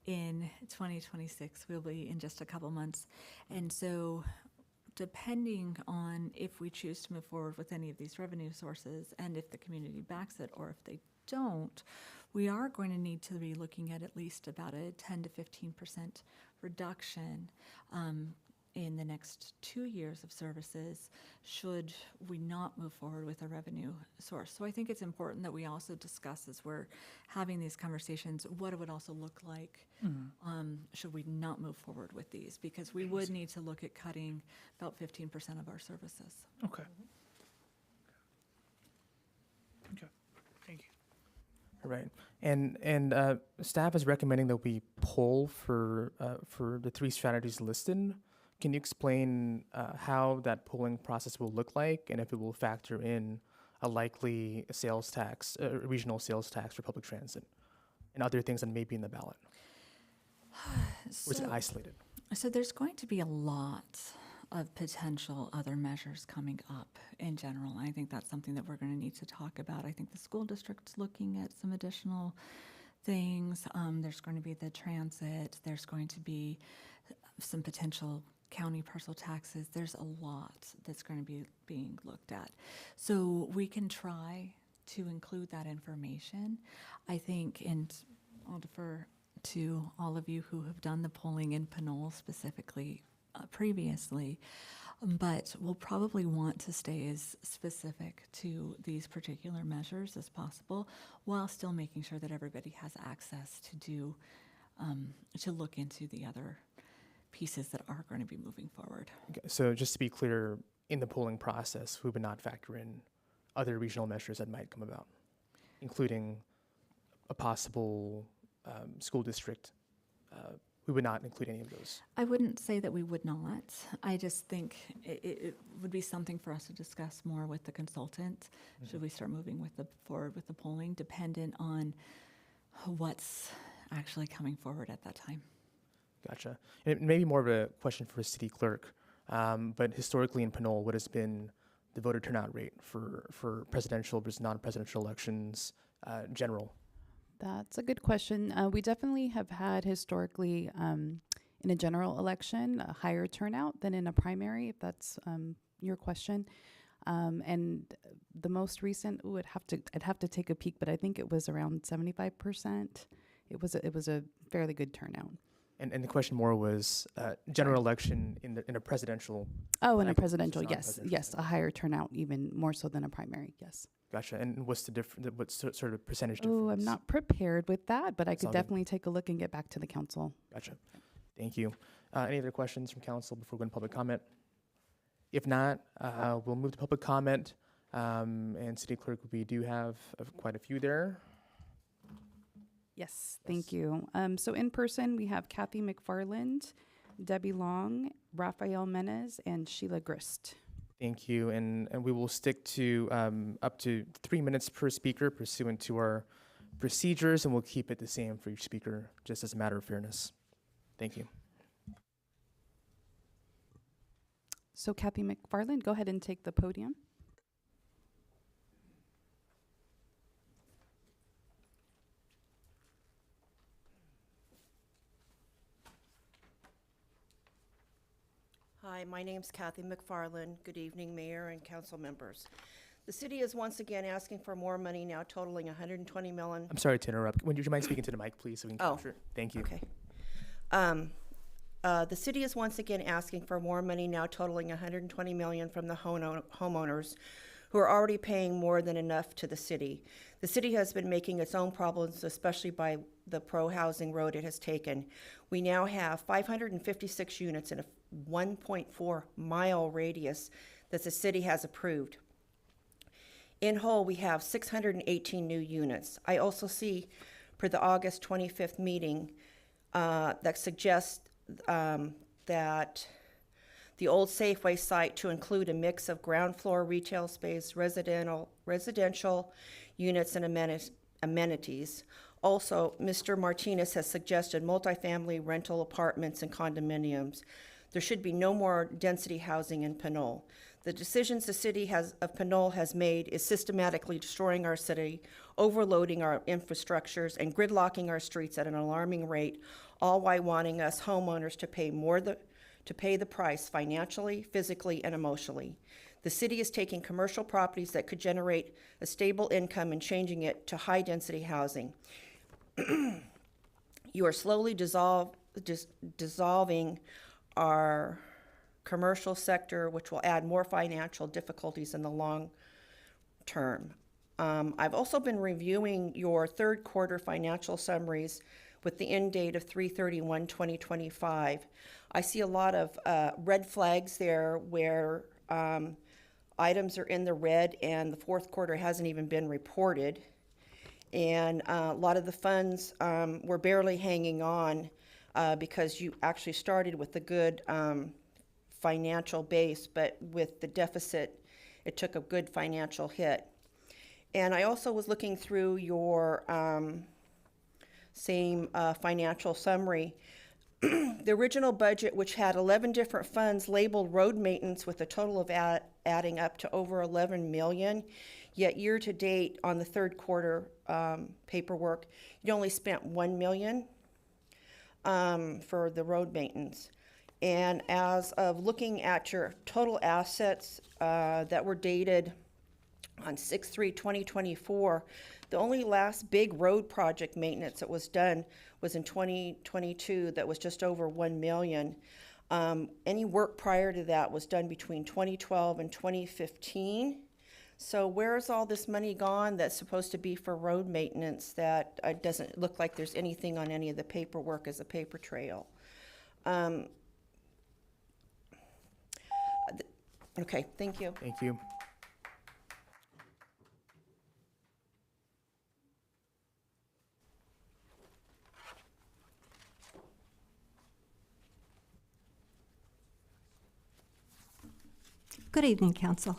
F: in 2026. We'll be in just a couple months. And so depending on if we choose to move forward with any of these revenue sources and if the community backs it or if they don't, we are going to need to be looking at least about a 10 to 15% reduction in the next 2 years of services should we not move forward with a revenue source. So I think it's important that we also discuss as we're having these conversations what it would also look like should we not move forward with these, because we would need to look at cutting about 15% of our services.
I: Okay. Okay, thank you.
A: All right. And staff is recommending that we poll for the 3 strategies listed. Can you explain how that polling process will look like, and if it will factor in a likely sales tax, regional sales tax for public transit, and other things that may be in the ballot? Or is it isolated?
F: So there's going to be a lot of potential other measures coming up in general. I think that's something that we're going to need to talk about. I think the school district's looking at some additional things. There's going to be the transit. There's going to be some potential county parcel taxes. There's a lot that's going to be being looked at. So we can try to include that information. I think, and I'll defer to all of you who have done the polling in Pinole specifically previously, but we'll probably want to stay as specific to these particular measures as possible while still making sure that everybody has access to do, to look into the other pieces that are going to be moving forward.
A: Okay, so just to be clear, in the polling process, we would not factor in other regional measures that might come about, including a possible school district. We would not include any of those.
F: I wouldn't say that we would not. I just think it would be something for us to discuss more with the consultant. Should we start moving forward with the polling, dependent on what's actually coming forward at that time.
A: Gotcha. And it may be more of a question for the city clerk, but historically in Pinole, what has been the voter turnout rate for presidential versus non-presidential elections, general?
C: That's a good question. We definitely have had historically, in a general election, a higher turnout than in a primary, if that's your question. And the most recent, I'd have to take a peek, but I think it was around 75%. It was a fairly good turnout.
A: And the question more was general election in a presidential.
C: Oh, in a
A: versus
C: presidential, yes,
A: non-presidential.
C: yes, a higher turnout, even more so than a primary, yes.
A: Gotcha. And what's the difference? What sort of percentage
C: Oh,
A: difference?
C: I'm not prepared with that, but I
A: It's all
C: could
A: good.
C: definitely take a look and get back to the council.
A: Gotcha. Thank you. Any other questions from council before we go into public comment? If not, we'll move to public comment. And City Clerk, we do have quite a few there.
C: Yes, thank you. So in person, we have Kathy McFarland, Debbie Long, Rafael Menez, and Sheila Grist.
A: Thank you. And we will stick to up to 3 minutes per speaker pursuant to our procedures, and we'll keep it the same for each speaker, just as a matter of fairness. Thank you.
C: So Kathy McFarland, go ahead and take the podium.
J: Hi, my name's Kathy McFarland. Good evening, Mayor and council members. The city is once again asking for more money, now totaling $120 million.
A: I'm sorry to interrupt. Would you mind speaking to the mic, please, so we can
J: Oh,
A: capture? Thank you.
J: Okay. The city is once again asking for more money, now totaling $120 million from the homeowners who are already paying more than enough to the city. The city has been making its own problems, especially by the pro-housing road it has taken. We now have 556 units in a 1.4-mile radius that the city has approved. In whole, we have 618 new units. I also see, per the August 25th meeting, that suggests that the old Safeway site to include a mix of ground floor retail space, residential units, and amenities. Also, Mr. Martinez has suggested multifamily rental apartments and condominiums. There should be no more density housing in Pinole. The decisions the city of Pinole has made is systematically destroying our city, overloading our infrastructures, and gridlocking our streets at an alarming rate, all while wanting us homeowners to pay the price financially, physically, and emotionally. The city is taking commercial properties that could generate a stable income and changing it to high-density housing. You are slowly dissolving our commercial sector, which will add more financial difficulties in the long term. I've also been reviewing your third quarter financial summaries with the end date of 3/31/2025. I see a lot of red flags there where items are in the red and the fourth quarter hasn't even been reported. And a lot of the funds were barely hanging on because you actually started with a good financial base, but with the deficit, it took a good financial hit. And I also was looking through your same financial summary. The original budget, which had 11 different funds labeled road maintenance with a total of adding up to over 11 million, yet year to date on the third quarter paperwork, you only spent 1 million for the road maintenance. And as of looking at your total assets that were dated on 6/3/2024, the only last big road project maintenance that was done was in 2022 that was just over 1 million. Any work prior to that was done between 2012 and 2015. So where's all this money gone that's supposed to be for road maintenance that doesn't look like there's anything on any of the paperwork as a paper trail? Okay, thank you.
A: Thank you.
K: Good evening, Council.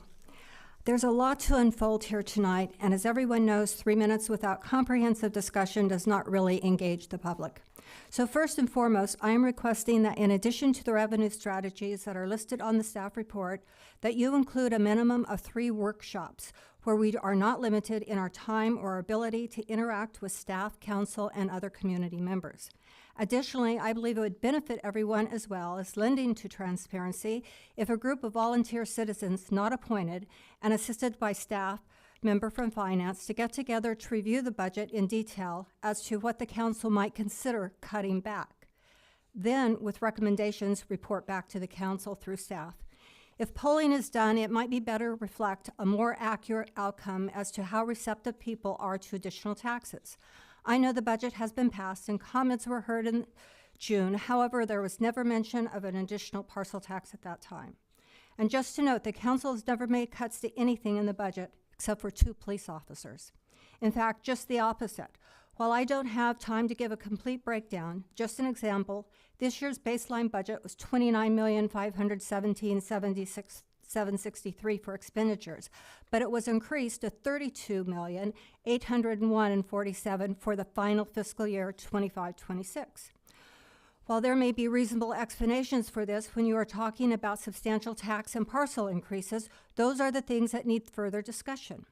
K: There's a lot to unfold here tonight, and as everyone knows, 3 minutes without comprehensive discussion does not really engage the public. So first and foremost, I am requesting that in addition to the revenue strategies that are listed on the staff report, that you include a minimum of 3 workshops where we are not limited in our time or ability to interact with staff, council, and other community members. Additionally, I believe it would benefit everyone as well as lending to transparency if a group of volunteer citizens not appointed and assisted by staff member from finance to get together to review the budget in detail as to what the council might consider cutting back. Then, with recommendations, report back to the council through staff. If polling is done, it might be better reflect a more accurate outcome as to how receptive people are to additional taxes. I know the budget has been passed and comments were heard in June. However, there was never mention of an additional parcel tax at that time. And just to note, the council has never made cuts to anything in the budget except for 2 police officers. In fact, just the opposite. While I don't have time to give a complete breakdown, just an example, this year's baseline budget was $29,517,763 for expenditures, but it was increased to $32,801,047 for the final fiscal year 25-26. While there may be reasonable explanations for this when you are talking about substantial tax and parcel increases, those are the things that need further discussion.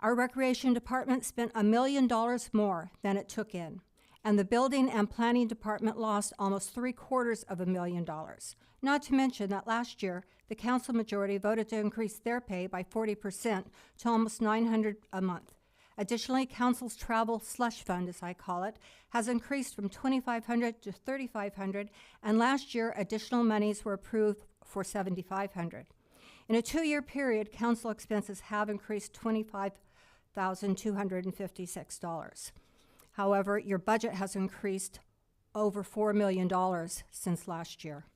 K: Our recreation department spent $1 million more than it took in, and the building and planning department lost almost $750,000. Not to mention that last year, the council majority voted to increase their pay by 40% to almost $900 a month. Additionally, council's travel slush fund, as I call it, has increased from $2,500 to $3,500, and last year additional monies were approved for $7,500. In a 2-year period, council expenses have increased $25,256. However, your budget has increased over $4 million since last year.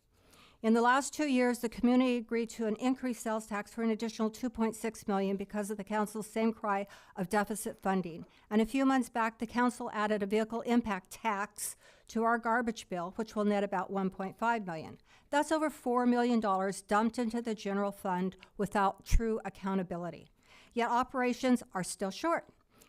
K: In the last 2 years, the community agreed to an increased sales tax for an additional $2.6 million because of the council's same cry of deficit funding. And a few months back, the council added a vehicle impact tax to our garbage bill, which will net about $1.5 million. That's over $4 million dumped into the general fund without true accountability. Yet operations are still short.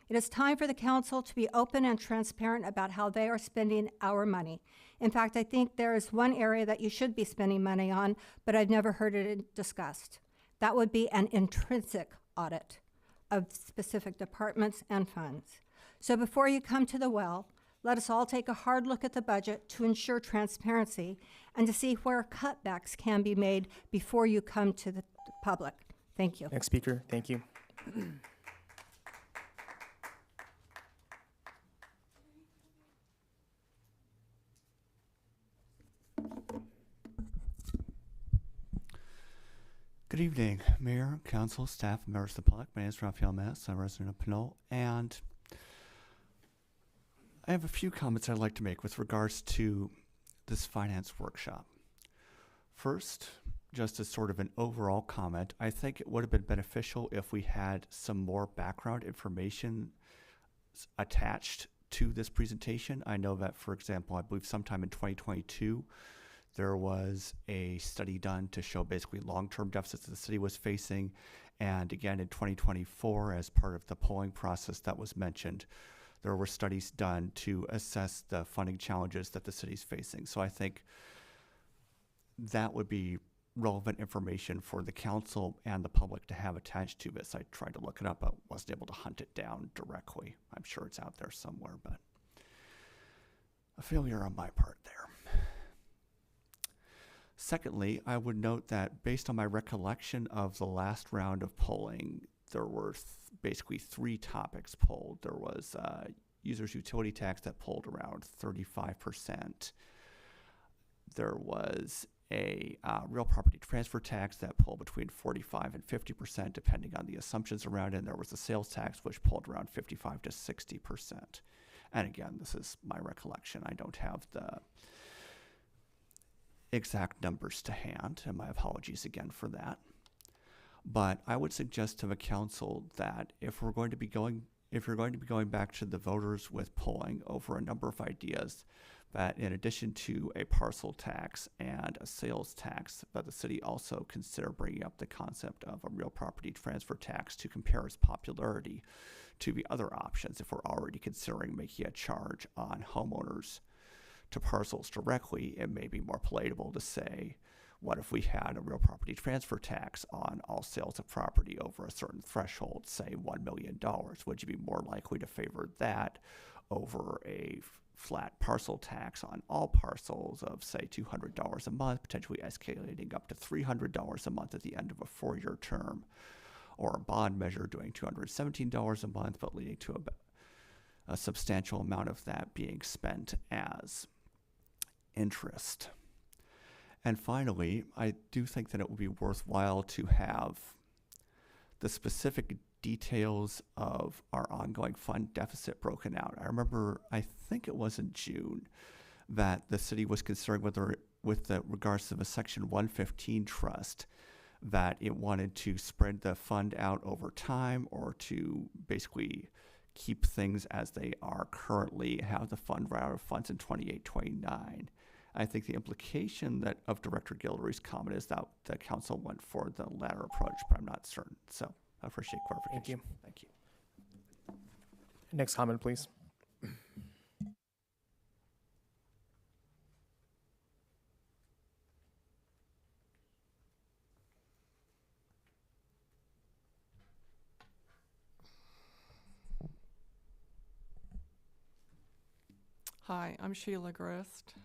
K: It is time for the council to be open and transparent about how they are spending our money. In fact, I think there is one area that you should be spending money on, but I've never heard it discussed. That would be an intrinsic audit of specific departments and funds. So before you come to the well, let us all take a hard look at the budget to ensure transparency and to see where cutbacks can be made before you come to the public. Thank you.
A: Next speaker, thank you.
L: Good evening, Mayor, Council, staff, and members of the public. My name is Raphael Mess. I'm a resident of Pinole, and I have a few comments I'd like to make with regards to this finance workshop. First, just as sort of an overall comment, I think it would have been beneficial if we had some more background information attached to this presentation. I know that, for example, I believe sometime in 2022, there was a study done to show basically long-term deficits that the city was facing. And again, in 2024, as part of the polling process that was mentioned, there were studies done to assess the funding challenges that the city's facing. So I think that would be relevant information for the council and the public to have attached to this. I tried to look it up, but wasn't able to hunt it down directly. I'm sure it's out there somewhere, but a failure on my part there. Secondly, I would note that based on my recollection of the last round of polling, there were basically 3 topics polled. There was users' utility tax that polled around 35%. There was a real property transfer tax that polled between 45 and 50%, depending on the assumptions around it. And there was a sales tax which polled around 55 to 60%. And again, this is my recollection. I don't have the exact numbers to hand, and my apologies again for that. But I would suggest to the council that if you're going to be going back to the voters with polling over a number of ideas, that in addition to a parcel tax and a sales tax, that the city also consider bringing up the concept of a real property transfer tax to compare its popularity to the other options if we're already considering making a charge on homeowners to parcels directly. It may be more palatable to say, what if we had a real property transfer tax on all sales of property over a certain threshold, say $1 million? Would you be more likely to favor that over a flat parcel tax on all parcels of, say, $200 a month, potentially escalating up to $300 a month at the end of a 4-year term, or a bond measure doing $217 a month, but leading to a substantial amount of that being spent as interest? And finally, I do think that it would be worthwhile to have the specific details of our ongoing fund deficit broken out. I remember, I think it was in June, that the city was considering whether, with the regards to the Section 115 trust, that it wanted to spread the fund out over time or to basically keep things as they are currently, have the fund run out of funds in 28-29. I think the implication that of Director Guillory's comment is that the council went for the latter approach, but I'm not certain. So I appreciate clarification.
A: Thank you.
L: Thank you.
A: Next comment, please.
M: Hi, I'm Sheila Grist.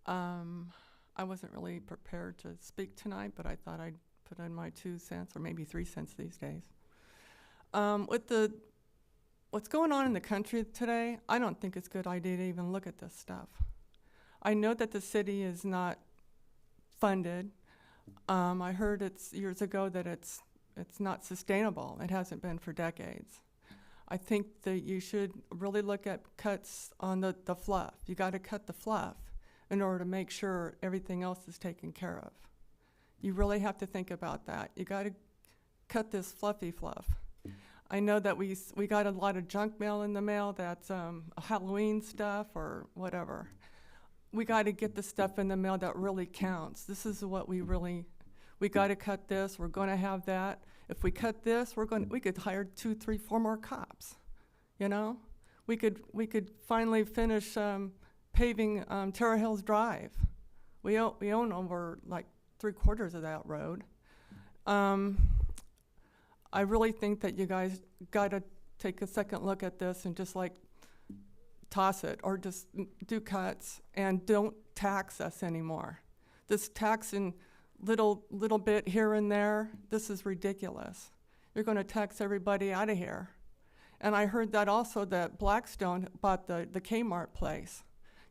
M: I wasn't really prepared to speak tonight, but I thought I'd put in my 2 cents, or maybe 3 cents these days. What's going on in the country today, I don't think it's a good idea to even look at this stuff. I know that the city is not funded. I heard years ago that it's not sustainable. It hasn't been for decades. I think that you should really look at cuts on the fluff. You got to cut the fluff in order to make sure everything else is taken care of. You really have to think about that. You got to cut this fluffy fluff. I know that we got a lot of junk mail in the mail that's Halloween stuff or whatever. We got to get the stuff in the mail that really counts. This is what we got to cut this. We're going to have that. If we cut this, we could hire 2, 3, 4 more cops. You know, we could finally finish paving Terra Hills Drive. We own over like 3/4 of that road. I really think that you guys got to take a second look at this and just like toss it, or just do cuts and don't tax us anymore. This taxing little bit here and there, this is ridiculous. You're going to tax everybody out of here. And I heard that also that Blackstone bought the Kmart place.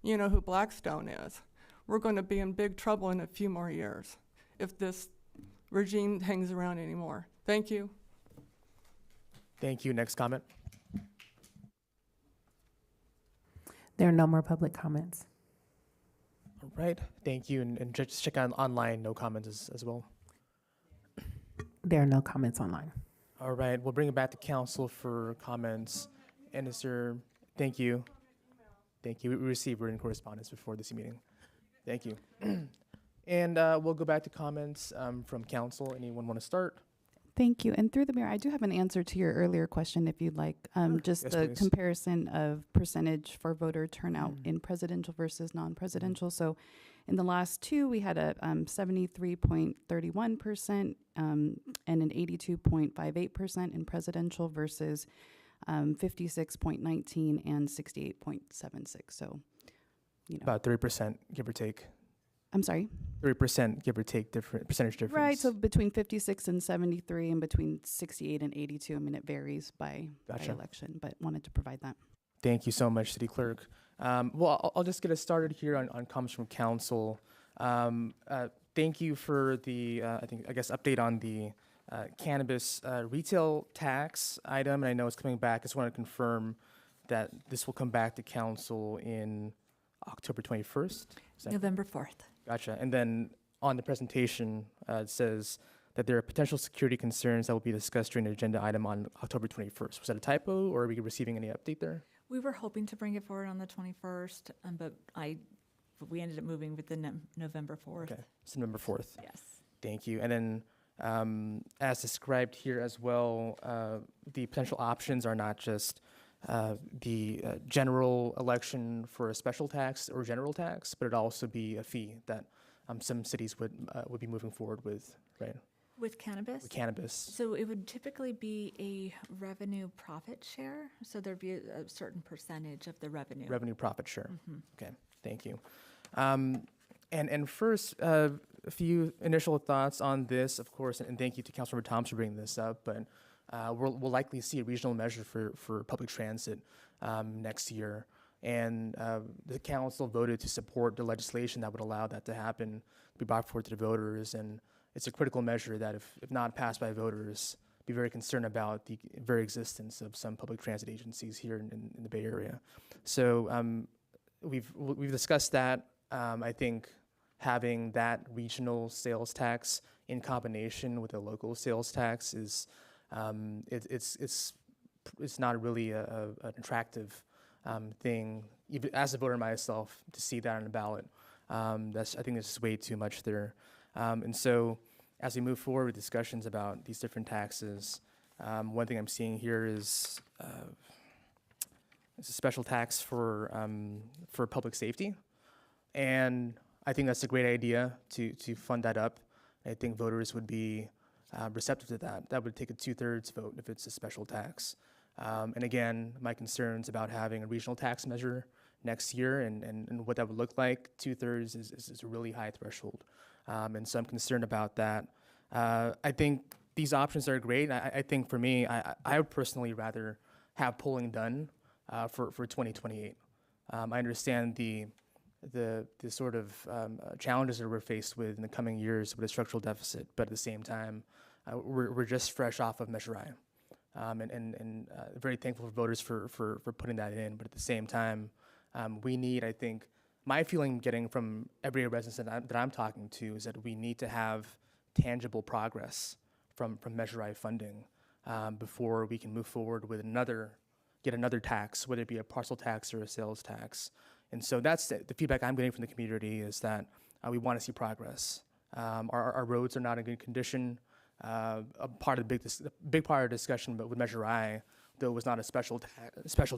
M: You know who Blackstone is. We're going to be in big trouble in a few more years if this regime hangs around anymore. Thank you.
A: Thank you. Next comment.
E: There are no more public comments.
A: All right. Thank you. And just check on online, no comments as well.
E: There are no comments online.
A: All right. We'll bring it back to council for comments. And is there, thank you. Thank you. We received written correspondence before this meeting. Thank you. And we'll go back to comments from council. Anyone want to start?
C: Thank you. And through the mayor, I do have an answer to your earlier question, if you'd like. Just
A: Yes,
C: the
A: please.
C: comparison of percentage for voter turnout in presidential versus non-presidential. So in the last 2, we had a 73.31% and an 82.58% in presidential versus 56.19 and 68.76. So, you know.
A: About 3%, give or take.
C: I'm sorry?
A: 3%, give or take, different percentage difference.
C: Right, so between 56 and 73 and between 68 and 82. I mean, it varies by election, but wanted to provide that.
A: Thank you so much, City Clerk. Well, I'll just get us started here on comments from council. Thank you for the, I guess, update on the cannabis retail tax item. And I know it's coming back. I just want to confirm that this will come back to council in October 21st?
F: November 4th.
A: Gotcha. And then on the presentation, it says that there are potential security concerns that will be discussed during the agenda item on October 21st. Was that a typo, or are we receiving any update there?
F: We were hoping to bring it forward on the 21st, but we ended up moving with the November 4th.
A: Okay, so November 4th.
F: Yes.
A: Thank you. And then, as described here as well, the potential options are not just the general election for a special tax or general tax, but it'd also be a fee that some cities would be moving forward with, right?
F: With cannabis?
A: With cannabis.
F: So it would typically be a revenue profit share, so there'd be a certain percentage of the revenue.
A: Revenue profit share.
F: Mhm.
A: Okay, thank you. And first, a few initial thoughts on this, of course, and thank you to Councilmember Thomas for bringing this up, but we'll likely see a regional measure for public transit next year. And the council voted to support the legislation that would allow that to happen, be brought forward to the voters. And it's a critical measure that if not passed by voters, be very concerned about the very existence of some public transit agencies here in the Bay Area. So we've discussed that. I think having that regional sales tax in combination with a local sales tax is it's not really an attractive thing, even as a voter myself, to see that on the ballot. I think there's just way too much there. And so as we move forward with discussions about these different taxes, one thing I'm seeing here is it's a special tax for public safety. And I think that's a great idea to fund that up. I think voters would be receptive to that. That would take a 2/3 vote if it's a special tax. And again, my concerns about having a regional tax measure next year and what that would look like, 2/3 is a really high threshold. And so I'm concerned about that. I think these options are great. I think for me, I would personally rather have polling done for 2028. I understand the sort of challenges that we're faced with in the coming years with a structural deficit, but at the same time, we're just fresh off of Measure I. And very thankful for voters for putting that in. But at the same time, we need, I think, my feeling getting from every resident that I'm talking to is that we need to have tangible progress from Measure I funding before we can move forward with get another tax, whether it be a parcel tax or a sales tax. And so that's the feedback I'm getting from the community is that we want to see progress. Our roads are not in good condition. A big part of the discussion, but with Measure I, though it was not a special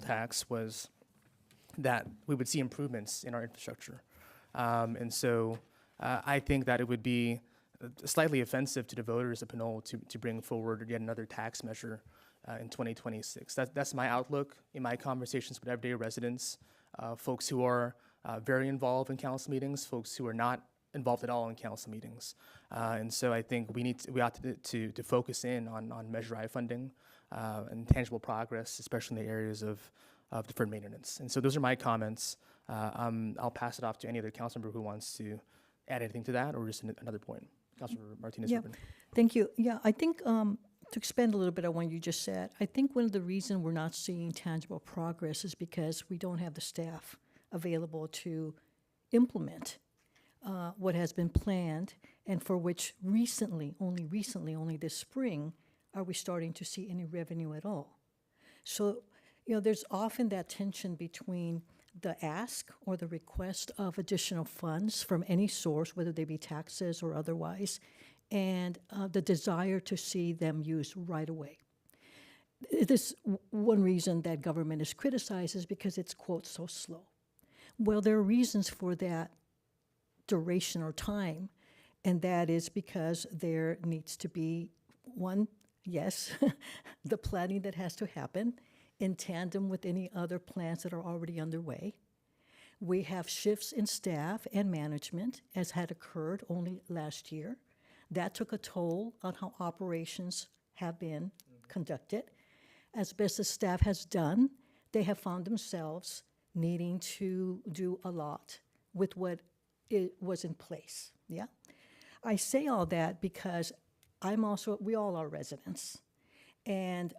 A: tax, was that we would see improvements in our infrastructure. And so I think that it would be slightly offensive to the voters of Pinole to bring forward yet another tax measure in 2026. That's my outlook in my conversations with everyday residents, folks who are very involved in council meetings, folks who are not involved at all in council meetings. And so I think we ought to focus in on Measure I funding and tangible progress, especially in the areas of deferred maintenance. And so those are my comments. I'll pass it off to any other council member who wants to add anything to that or just another point. Councilmember Martinez.
B: Yeah, thank you. Yeah, I think to expand a little bit on what you just said, I think one of the reasons we're not seeing tangible progress is because we don't have the staff available to implement what has been planned and for which only this spring, are we starting to see any revenue at all. So, there's often that tension between the ask or the request of additional funds from any source, whether they be taxes or otherwise, and the desire to see them used right away. This one reason that government is criticized is because it's, quote, so slow. Well, there are reasons for that duration or time, and that is because there needs to be the planning that has to happen in tandem with any other plans that are already underway. We have shifts in staff and management, as had occurred only last year. That took a toll on how operations have been conducted. As best as staff has done, they have found themselves needing to do a lot with what was in place, yeah? I say all that because we all are residents. And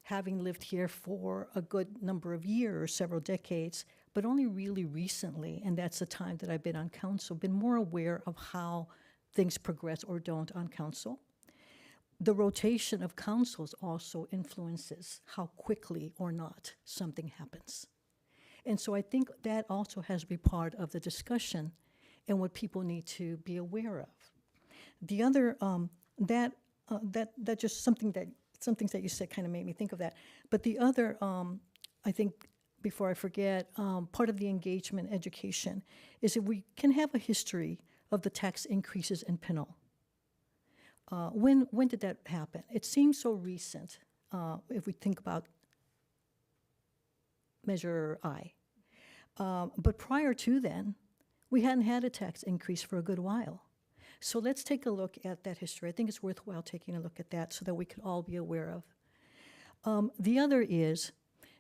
B: having lived here for a good number of years, several decades, but only really recently, and that's the time that I've been on council, been more aware of how things progress or don't on council. The rotation of councils also influences how quickly or not something happens. And so I think that also has to be part of the discussion and what people need to be aware of. The other, that just some things that you said kind of made me think of that. But the other, I think, before I forget, part of the engagement education is that we can have a history of the tax increases in Pinole. When did that happen? It seems so recent, if we think about Measure I. But prior to then, we hadn't had a tax increase for a good while. So let's take a look at that history. I think it's worthwhile taking a look at that so that we could all be aware of. The other is,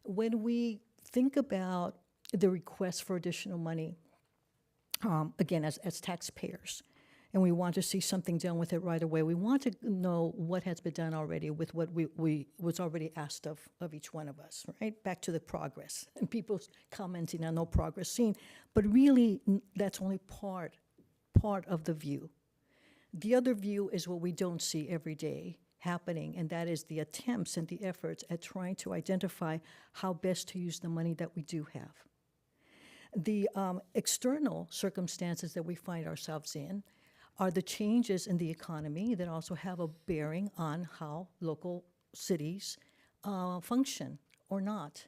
B: when we think about the request for additional money, again, as taxpayers, and we want to see something done with it right away, we want to know what has been done already with what we was already asked of each one of us, right? Back to the progress, and people commenting on no progress seen, but really that's only part of the view. The other view is what we don't see every day happening, and that is the attempts and the efforts at trying to identify how best to use the money that we do have. The external circumstances that we find ourselves in are the changes in the economy that also have a bearing on how local cities function or not.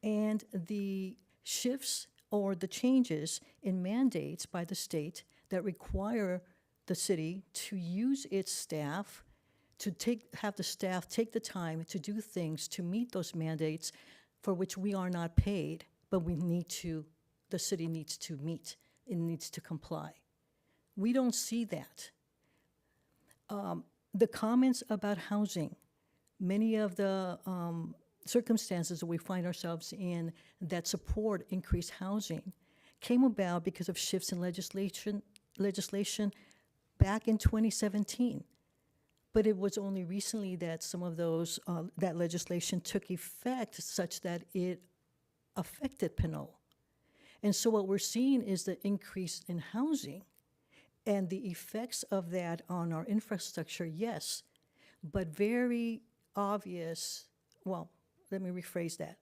B: And the shifts or the changes in mandates by the state that require the city to use its staff, to have the staff take the time to do things to meet those mandates for which we are not paid, but the city needs to meet, it needs to comply. We don't see that. The comments about housing, many of the circumstances that we find ourselves in that support increased housing came about because of shifts in legislation back in 2017. But it was only recently that some of those, that legislation took effect such that it affected Pinole. And so what we're seeing is the increase in housing and the effects of that on our infrastructure, yes, but very obvious, well, let me rephrase that.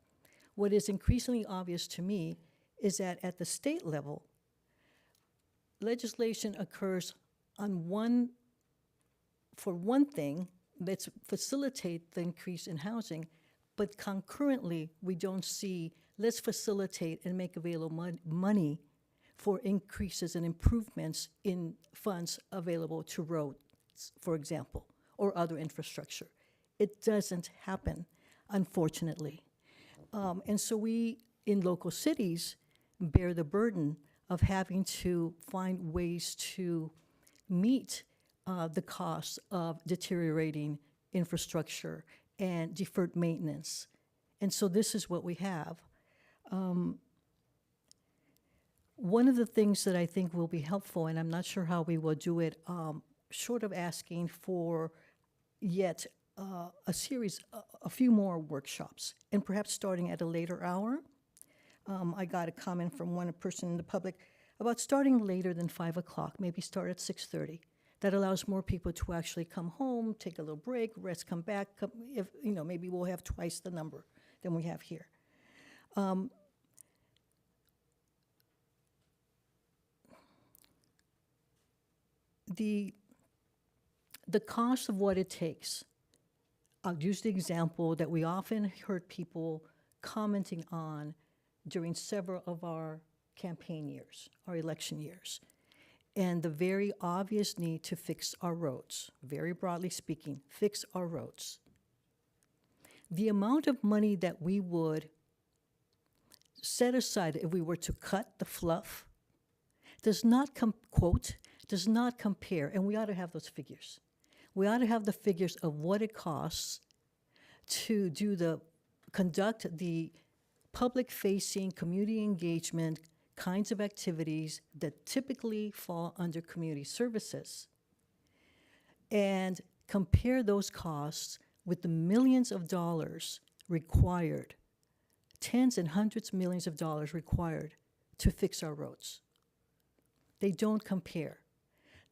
B: What is increasingly obvious to me is that at the state level, legislation occurs on for one thing, let's facilitate the increase in housing, but concurrently, we don't see, let's facilitate and make available money for increases and improvements in funds available to roads, for example, or other infrastructure. It doesn't happen, unfortunately. And so we, in local cities, bear the burden of having to find ways to meet the costs of deteriorating infrastructure and deferred maintenance. And so this is what we have. One of the things that I think will be helpful, and I'm not sure how we will do it, short of asking for yet a series, a few more workshops, and perhaps starting at a later hour. I got a comment from one person in the public about starting later than 5 o'clock, maybe start at 6:30. That allows more people to actually come home, take a little break, rest, come back. If, maybe we'll have twice the number than we have here. The cost of what it takes, I'll use the example that we often heard people commenting on during several of our campaign years, our election years, and the very obvious need to fix our roads, very broadly speaking, fix our roads. The amount of money that we would set aside if we were to cut the fluff does not does not compare, and we ought to have those figures. We ought to have the figures of what it costs to conduct the public-facing, community engagement kinds of activities that typically fall under community services, and compare those costs with the millions of dollars required, tens and hundreds of millions of dollars required to fix our roads. They don't compare.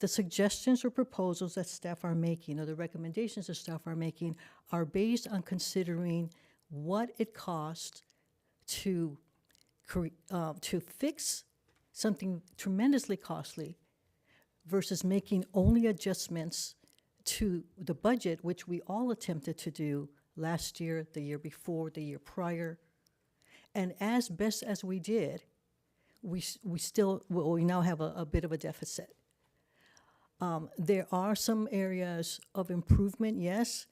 B: the suggestions or proposals that staff are making, or the recommendations that staff are making, are based on considering what it costs to fix something tremendously costly versus making only adjustments to the budget, which we all attempted to do last year, the year before, the year prior. And as best as we did, we now have a bit of a deficit. There are some areas of improvement, yes,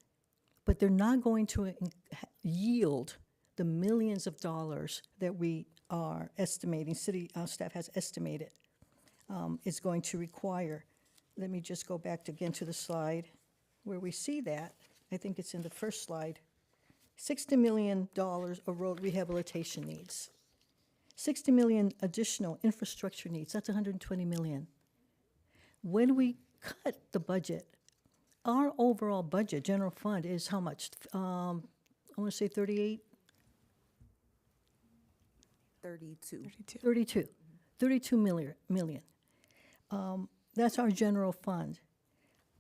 B: but they're not going to yield the millions of dollars that we are estimating, city staff has estimated is going to require. Let me just go back again to the slide where we see that. I think it's in the first slide. $60 million of road rehabilitation needs. 60 million additional infrastructure needs, that's 120 million. When we cut the budget, our overall budget, general fund, is how much? I want to say 38? 32 million. That's our general fund.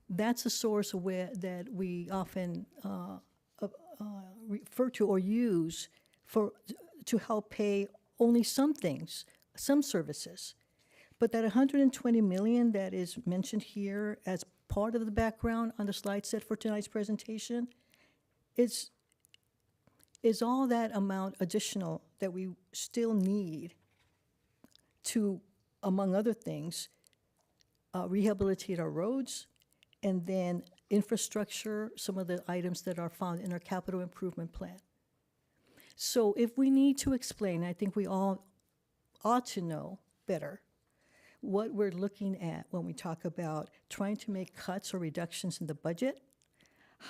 B: That's a source that we often refer to or use to help pay only some things, some services. But that 120 million that is mentioned here as part of the background on the slide set for tonight's presentation is all that amount additional that we still need to, among other things, rehabilitate our roads, and then infrastructure, some of the items that are found in our capital improvement plan. So if we need to explain, I think we all ought to know better what we're looking at when we talk about trying to make cuts or reductions in the budget,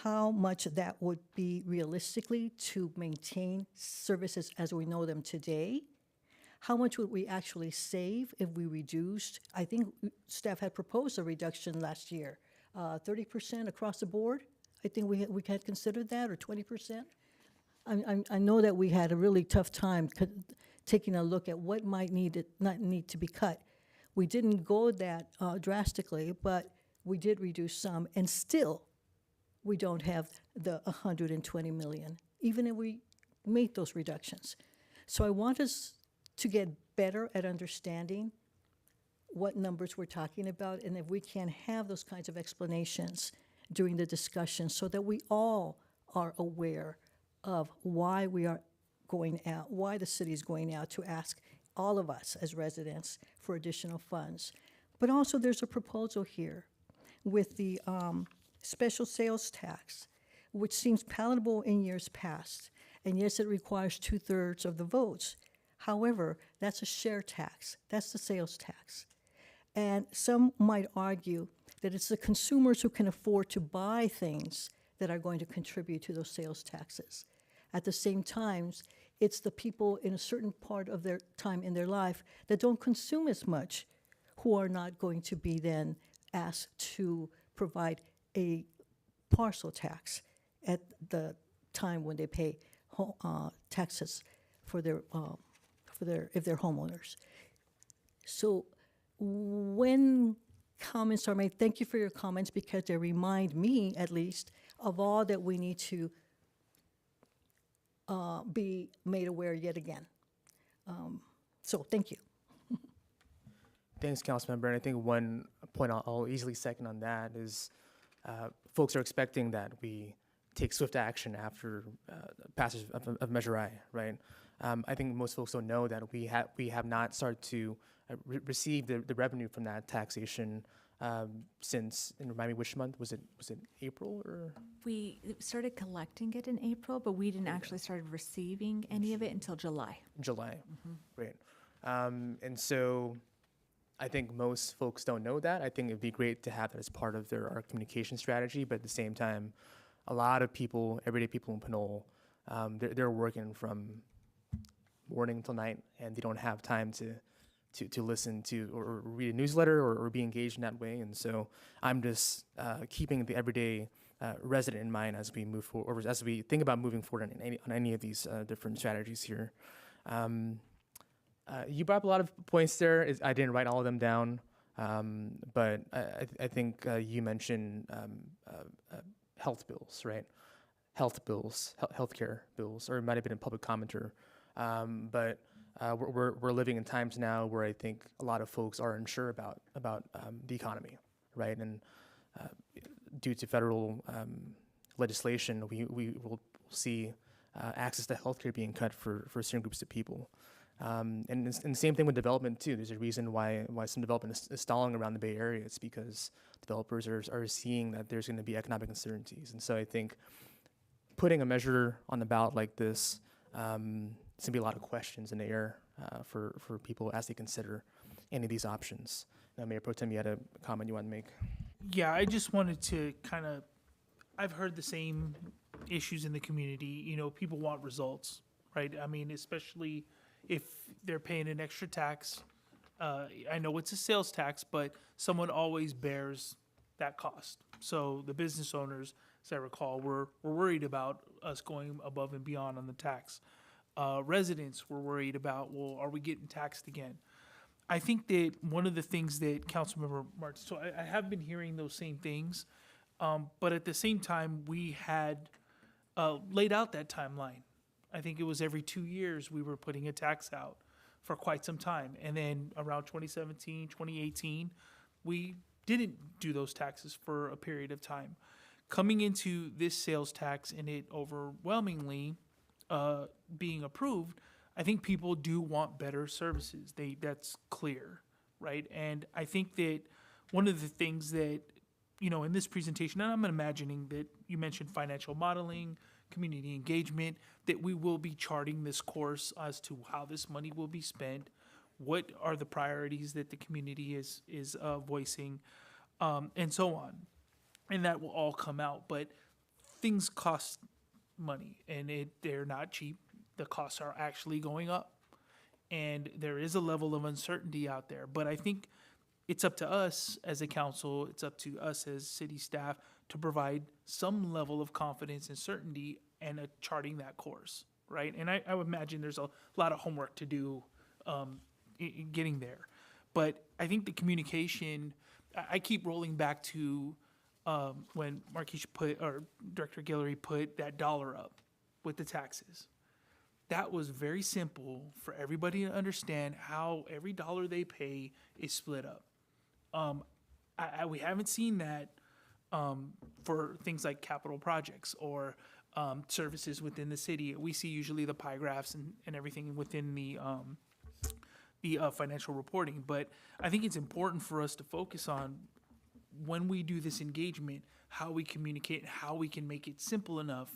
B: how much that would be realistically to maintain services as we know them today, how much would we actually save if we reduced, I think staff had proposed a reduction last year, 30% across the board. I think we had considered that, or 20%. I know that we had a really tough time taking a look at what might not need to be cut. We didn't go that drastically, but we did reduce some, and still we don't have the 120 million, even if we made those reductions. So I want us to get better at understanding what numbers we're talking about, and if we can have those kinds of explanations during the discussion so that we all are aware of why we are going out, why the city is going out to ask all of us as residents for additional funds. But also there's a proposal here with the special sales tax, which seems palatable in years past. And yes, it requires 2/3 of the votes. However, that's a share tax. That's the sales tax. And some might argue that it's the consumers who can afford to buy things that are going to contribute to those sales taxes. At the same time, it's the people in a certain part of their time in their life that don't consume as much who are not going to be then asked to provide a parcel tax at the time when they pay taxes for their if they're homeowners. So when comments are made, thank you for your comments, because they remind me, at least, of all that we need to be made aware yet again. So thank you.
A: Thanks, Councilmember. And I think one point I'll easily second on that is folks are expecting that we take swift action after passage of Measure I, right? I think most folks don't know that we have not started to receive the revenue from that taxation since, and remind me which month, was it April or?
F: We started collecting it in April, but we didn't actually start receiving any of it until July.
A: July, great. And so I think most folks don't know that. I think it'd be great to have that as part of our communication strategy, but at the same time, a lot of people, everyday people in Pinole, they're working from morning till night, and they don't have time to listen to or read a newsletter or be engaged in that way. And so I'm just keeping the everyday resident in mind as we move forward, or as we think about moving forward on any of these different strategies here. You brought up a lot of points there. I didn't write all of them down. But I think you mentioned health bills, right? Healthcare bills, or it might have been a public commenter. But we're living in times now where I think a lot of folks are unsure about the economy, right? And due to federal legislation, we will see access to healthcare being cut for certain groups of people. And the same thing with development too. There's a reason why some development is stalling around the Bay Area. It's because developers are seeing that there's going to be economic uncertainties. And so I think putting a measure on the ballot like this, there's going to be a lot of questions in the air for people as they consider any of these options. Now, Mayor Pro Tem, you had a comment you want to make?
I: Yeah, I just wanted to kind of, I've heard the same issues in the community. You know, people want results, right? I mean, especially if they're paying an extra tax. I know it's a sales tax, but someone always bears that cost. So the business owners, as I recall, were worried about us going above and beyond on the tax. Residents were worried about, well, are we getting taxed again? I think that one of the things that Councilmember Martin, so I have been hearing those same things, but at the same time, we had laid out that timeline. I think it was every 2 years we were putting a tax out for quite some time. And then around 2017, 2018, we didn't do those taxes for a period of time. Coming into this sales tax and it overwhelmingly being approved, I think people do want better services. That's clear, right? And I think that one of the things that, you know, in this presentation, and I'm imagining that you mentioned financial modeling, community engagement, that we will be charting this course as to how this money will be spent, what are the priorities that the community is voicing, and so on. And that will all come out. But things cost money, and they're not cheap. The costs are actually going up. And there is a level of uncertainty out there. But I think it's up to us as a council, it's up to us as city staff to provide some level of confidence and certainty and charting that course, right? And I would imagine there's a lot of homework to do in getting there. But I think the communication, I keep rolling back to when Marquisha or Director Guillory put that dollar up with the taxes. That was very simple for everybody to understand how every dollar they pay is split up. We haven't seen that for things like capital projects or services within the city. We see usually the pie graphs and everything within the financial reporting. But I think it's important for us to focus on, when we do this engagement, how we communicate, how we can make it simple enough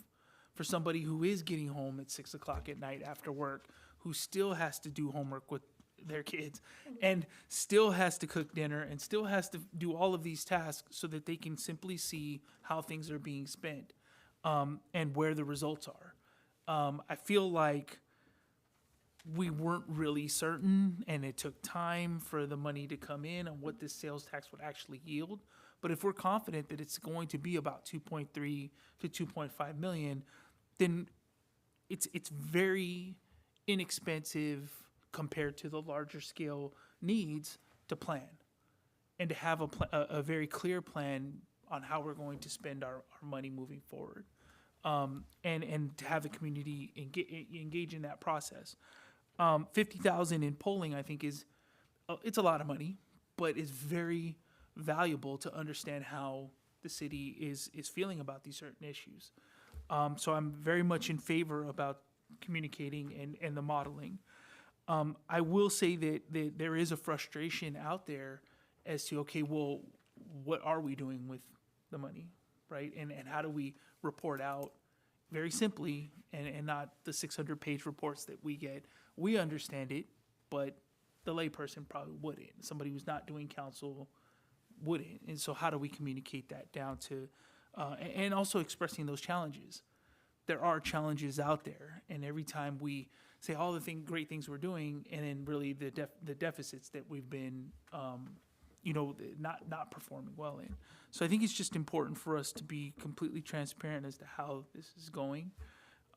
I: for somebody who is getting home at 6 o'clock at night after work, who still has to do homework with their kids and still has to cook dinner and still has to do all of these tasks, so that they can simply see how things are being spent and where the results are. I feel like we weren't really certain, and it took time for the money to come in on what this sales tax would actually yield. But if we're confident that it's going to be about 2.3 to 2.5 million, then it's very inexpensive compared to the larger scale needs to plan and to have a very clear plan on how we're going to spend our money moving forward, and to have the community engage in that process. 50,000 in polling, I think, it's a lot of money, but it's very valuable to understand how the city is feeling about these certain issues. So I'm very much in favor about communicating and the modeling. I will say that there is a frustration out there as to, okay, well, what are we doing with the money, right? And how do we report out very simply and not the 600-page reports that we get? We understand it, but the layperson probably wouldn't. Somebody who's not doing council wouldn't. And so how do we communicate that down to, and also expressing those challenges? There are challenges out there, and every time we say all the great things we're doing, and then really the deficits that we've been, not performing well in. So I think it's just important for us to be completely transparent as to how this is going,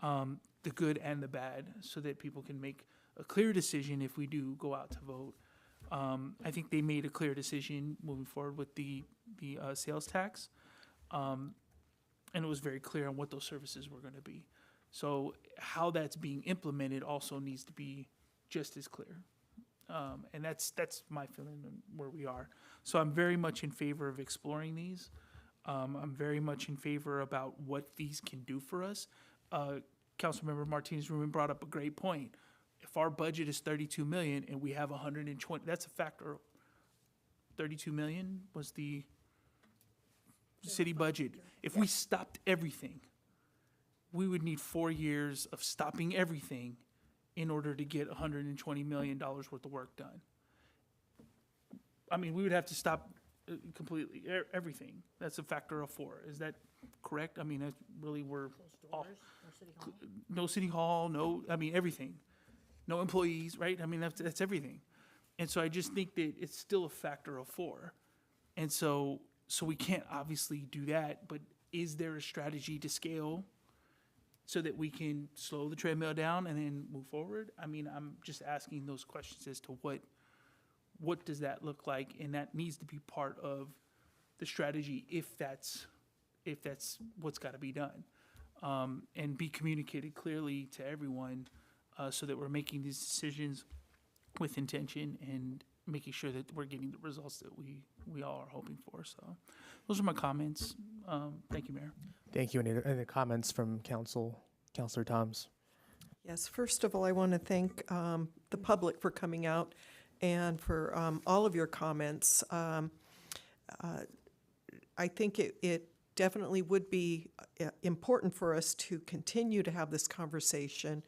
I: the good and the bad, so that people can make a clear decision if we do go out to vote, I think they made a clear decision moving forward with the sales tax. And it was very clear on what those services were gonna be. So how that's being implemented also needs to be just as clear. And that's my feeling on where we are. So I'm very much in favor of exploring these. I'm very much in favor about what these can do for us. Councilmember Martinez-Rubin brought up a great point. If our budget is 32 million and we have 120, that's a factor. 32 million was the city budget. If we stopped everything, we would need 4 years of stopping everything in order to get $120 million worth of work done. I mean, we would have to stop completely everything. That's a factor of 4. Is that correct? I mean, that's really we're no city hall, no. I mean, everything. No employees, right? I mean, that's everything. And so I just think that it's still a factor of 4. And so we can't obviously do that. But is there a strategy to scale so that we can slow the treadmill down and then move forward? I mean, I'm just asking those questions as to what does that look like, and that needs to be part of the strategy if that's what's got to be done, and be communicated clearly to everyone, so that we're making these decisions with intention and making sure that we're getting the results that we all are hoping for. So those are my comments. Thank you, Mayor.
A: Thank you. Any comments from Councilor Toms?
H: Yes, first of all, I want to thank the public for coming out and for all of your comments. I think it definitely would be important for us to continue to have this conversation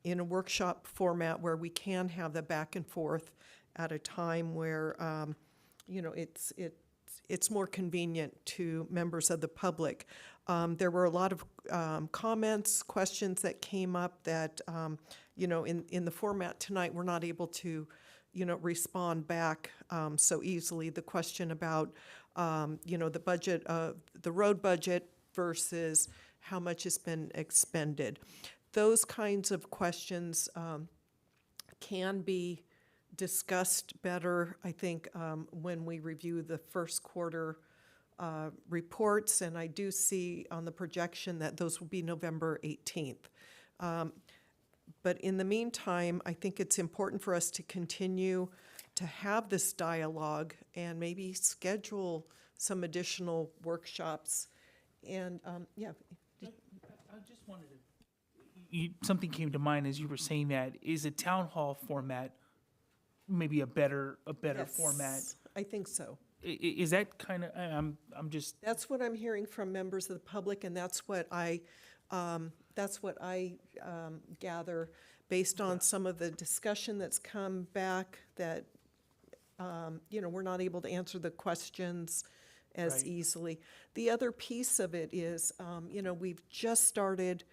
H: in a workshop format where we can have the back and forth at a time where it's more convenient to members of the public. There were a lot of comments, questions that came up that in the format tonight we're not able to respond back so easily. The question about the budget, the road budget versus how much has been expended. Those kinds of questions can be discussed better, I think, when we review the first quarter reports, and I do see on the projection that those will be November 18th. But in the meantime, I think it's important for us to continue to have this dialogue and maybe schedule some additional workshops. And
I: I just wanted to. Something came to mind as you were saying that. Is a town hall format maybe a better
H: yes,
I: format?
H: I think so.
I: Is that kind of? I'm just.
H: That's what I'm hearing from members of the public, and that's what I gather based on some of the discussion that's come back that we're not able to answer the questions as
I: Right.
H: easily. The other piece of it is, we've just started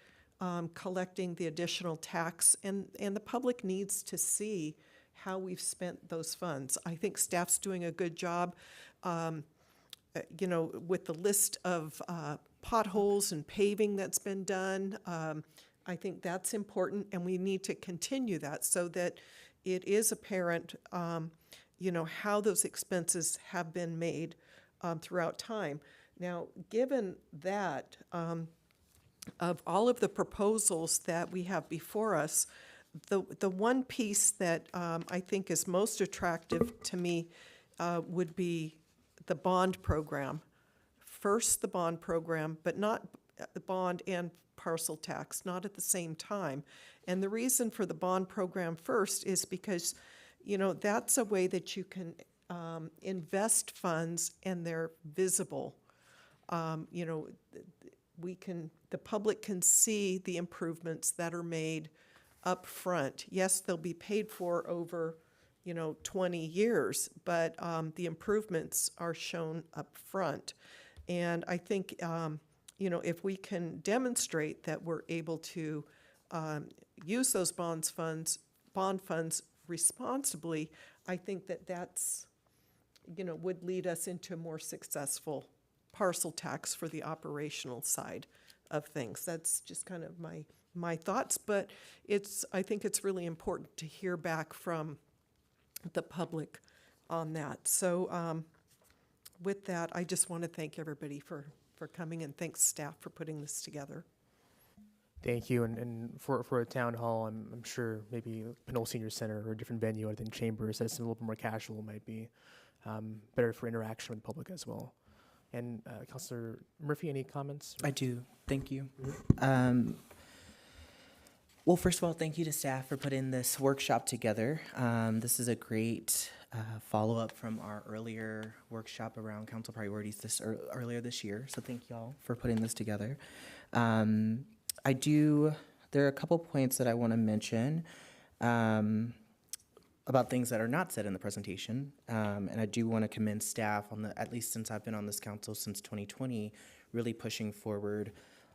H: collecting the additional tax, and the public needs to see how we've spent those funds. I think staff's doing a good job, with the list of potholes and paving that's been done. I think that's important, and we need to continue that so that it is apparent, how those expenses have been made throughout time. Now, given that, of all of the proposals that we have before us, the one piece that I think is most attractive to me would be the bond program. First, the bond program, but not the bond and parcel tax, not at the same time. And the reason for the bond program first is because, that's a way that you can invest funds and they're visible. The public can see the improvements that are made up front. Yes, they'll be paid for over 20 years, but the improvements are shown up front. And I think, if we can demonstrate that we're able to use those bond funds responsibly, I think that's, would lead us into a more successful parcel tax for the operational side of things. That's just kind of my thoughts, but I think it's really important to hear back from the public on that. So with that, I just want to thank everybody for coming, and thanks staff for putting this together.
A: Thank you. And for a town hall, I'm sure maybe Pinole Senior Center or a different venue other than Chambers that's a little bit more casual might be better for interaction with the public as well. And Councilor Murphy, any comments?
D: I do. Thank you. Well, first of all, thank you to staff for putting this workshop together. This is a great follow-up from our earlier workshop around council priorities earlier this year. So thank y'all for putting this together. There are a couple points that I want to mention about things that are not said in the presentation. And I do want to commend staff on at least since I've been on this council since 2020, really pushing forward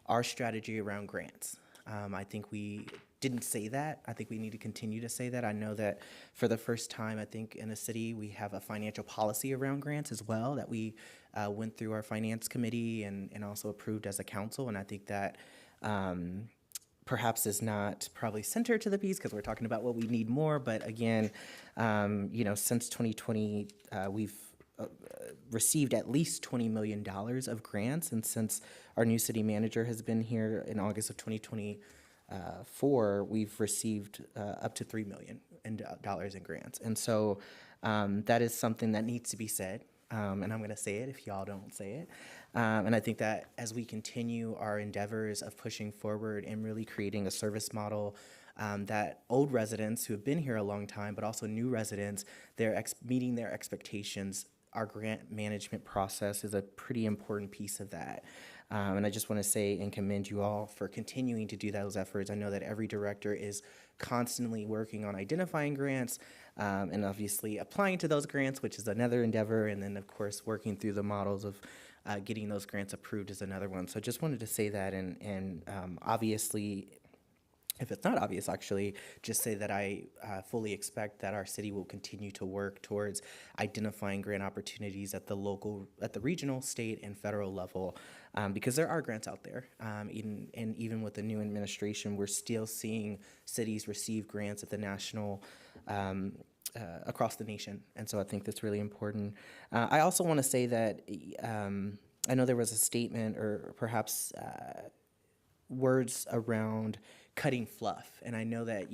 D: our strategy around grants. I think we didn't say that. I think we need to continue to say that. I know that for the first time, I think in the city, we have a financial policy around grants as well that we went through our finance committee and also approved as a council. And I think that perhaps is not probably centered to the piece because we're talking about what we need more. But again, since 2020, we've received at least $20 million of grants. And since our new city manager has been here in August of 2024, we've received up to $3 million in grants. And so that is something that needs to be said. And I'm going to say it if y'all don't say it. And I think that as we continue our endeavors of pushing forward and really creating a service model that old residents who have been here a long time, but also new residents, they're meeting their expectations. Our grant management process is a pretty important piece of that. And I just want to say and commend you all for continuing to do those efforts. I know that every director is constantly working on identifying grants and obviously applying to those grants, which is another endeavor. And then, of course, working through the models of getting those grants approved is another one. So just wanted to say that. And obviously, if it's not obvious, actually, just say that I fully expect that our city will continue to work towards identifying grant opportunities at the local, at the regional, state, and federal level, because there are grants out there. Even with the new administration, we're still seeing cities receive grants at the national, across the nation. And so I think that's really important. I also want to say that I know there was a statement or perhaps words around cutting fluff. And I know that,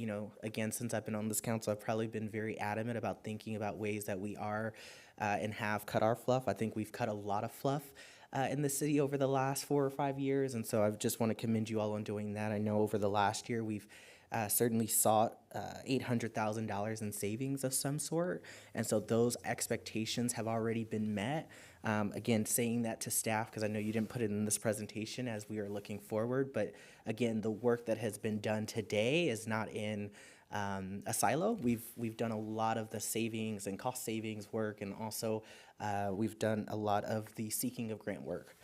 D: again, since I've been on this council, I've probably been very adamant about thinking about ways that we are and have cut our fluff. I think we've cut a lot of fluff in the city over the last 4 or 5 years. And so I just want to commend you all on doing that. I know over the last year, we've certainly sought $800,000 in savings of some sort. And so those expectations have already been met. Again, saying that to staff, because I know you didn't put it in this presentation as we are looking forward, but again, the work that has been done today is not in a silo. We've done a lot of the savings and cost savings work, and also we've done a lot of the seeking of grant work.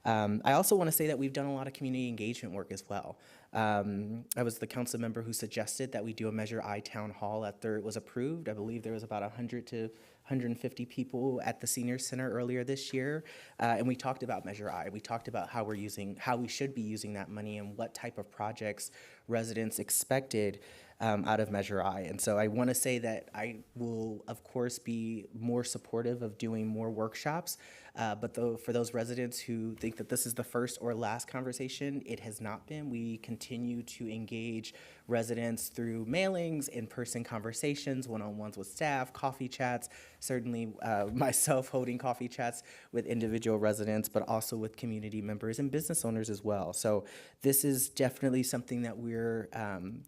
D: I also want to say that we've done a lot of community engagement work as well. I was the council member who suggested that we do a Measure I town hall after it was approved. I believe there was about 100 to 150 people at the senior center earlier this year, and we talked about Measure I. We talked about how we should be using that money and what type of projects residents expected out of Measure I. And so I want to say that I will, of course, be more supportive of doing more workshops, but for those residents who think that this is the first or last conversation, it has not been. We continue to engage residents through mailings, in-person conversations, one-on-ones with staff, coffee chats, certainly myself holding coffee chats with individual residents, but also with community members and business owners as well. So this is definitely something that we're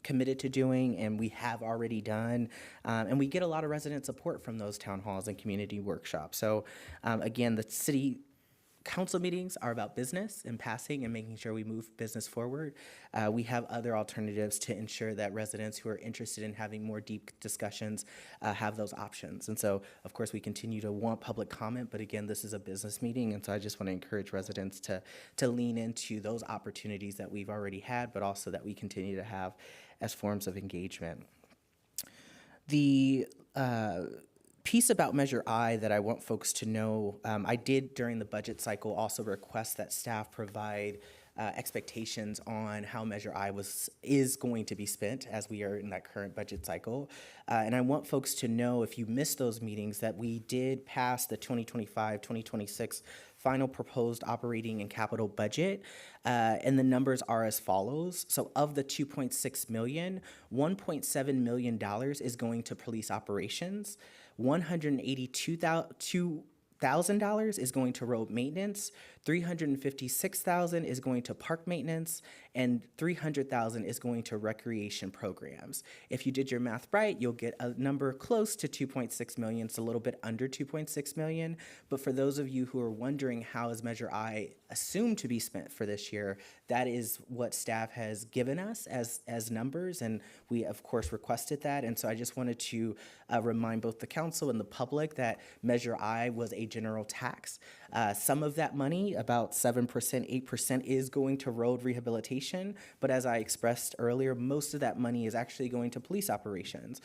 D: committed to doing, and we have already done. And we get a lot of resident support from those town halls and community workshops. So again, the city council meetings are about business and passing and making sure we move business forward. We have other alternatives to ensure that residents who are interested in having more deep discussions have those options. And so, of course, we continue to want public comment, but again, this is a business meeting, and so I just want to encourage residents to lean into those opportunities that we've already had, but also that we continue to have as forms of engagement. The piece about Measure I that I want folks to know, I did during the budget cycle also request that staff provide expectations on how Measure I is going to be spent as we are in that current budget cycle. And I want folks to know, if you missed those meetings, that we did pass the 2025-2026 final proposed operating and capital budget, and the numbers are as follows. So of the 2.6 million, $1.7 million is going to police operations, $182,000 is going to road maintenance, $356,000 is going to park maintenance, and $300,000 is going to recreation programs. If you did your math right, you'll get a number close to 2.6 million. It's a little bit under 2.6 million. But for those of you who are wondering how is Measure I assumed to be spent for this year, that is what staff has given us as numbers, and we of course requested that. And so I just wanted to remind both the council and the public that Measure I was a general tax. Some of that money, about 7%, 8%, is going to road rehabilitation, but as I expressed earlier, most of that money is actually going to police operations.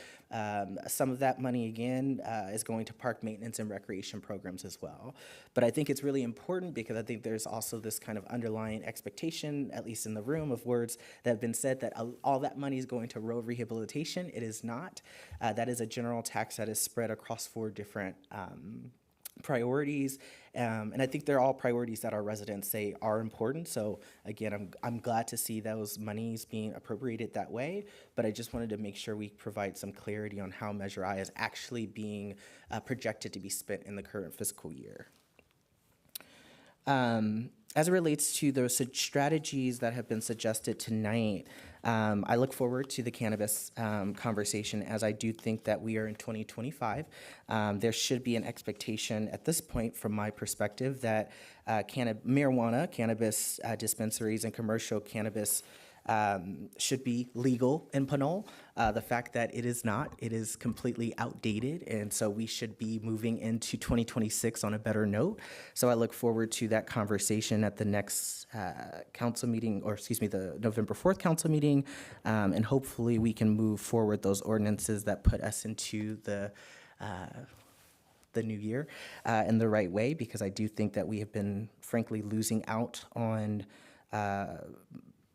D: Some of that money, again, is going to park maintenance and recreation programs as well. But I think it's really important because I think there's also this kind of underlying expectation, at least in the room, of words that have been said that all that money is going to road rehabilitation. It is not. That is a general tax that is spread across 4 different priorities, and I think they're all priorities that our residents say are important. So again, I'm glad to see those monies being appropriated that way, but I just wanted to make sure we provide some clarity on how Measure I is actually being projected to be spent in the current fiscal year. As it relates to those strategies that have been suggested tonight, I look forward to the cannabis conversation, as I do think that we are in 2025. There should be an expectation at this point, from my perspective, that marijuana, cannabis dispensaries, and commercial cannabis should be legal in Pinole. The fact that it is not, it is completely outdated, and so we should be moving into 2026 on a better note. So I look forward to that conversation at the next council meeting, or excuse me, the November 4th council meeting, and hopefully we can move forward those ordinances that put us into the new year in the right way, because I do think that we have been, frankly, losing out on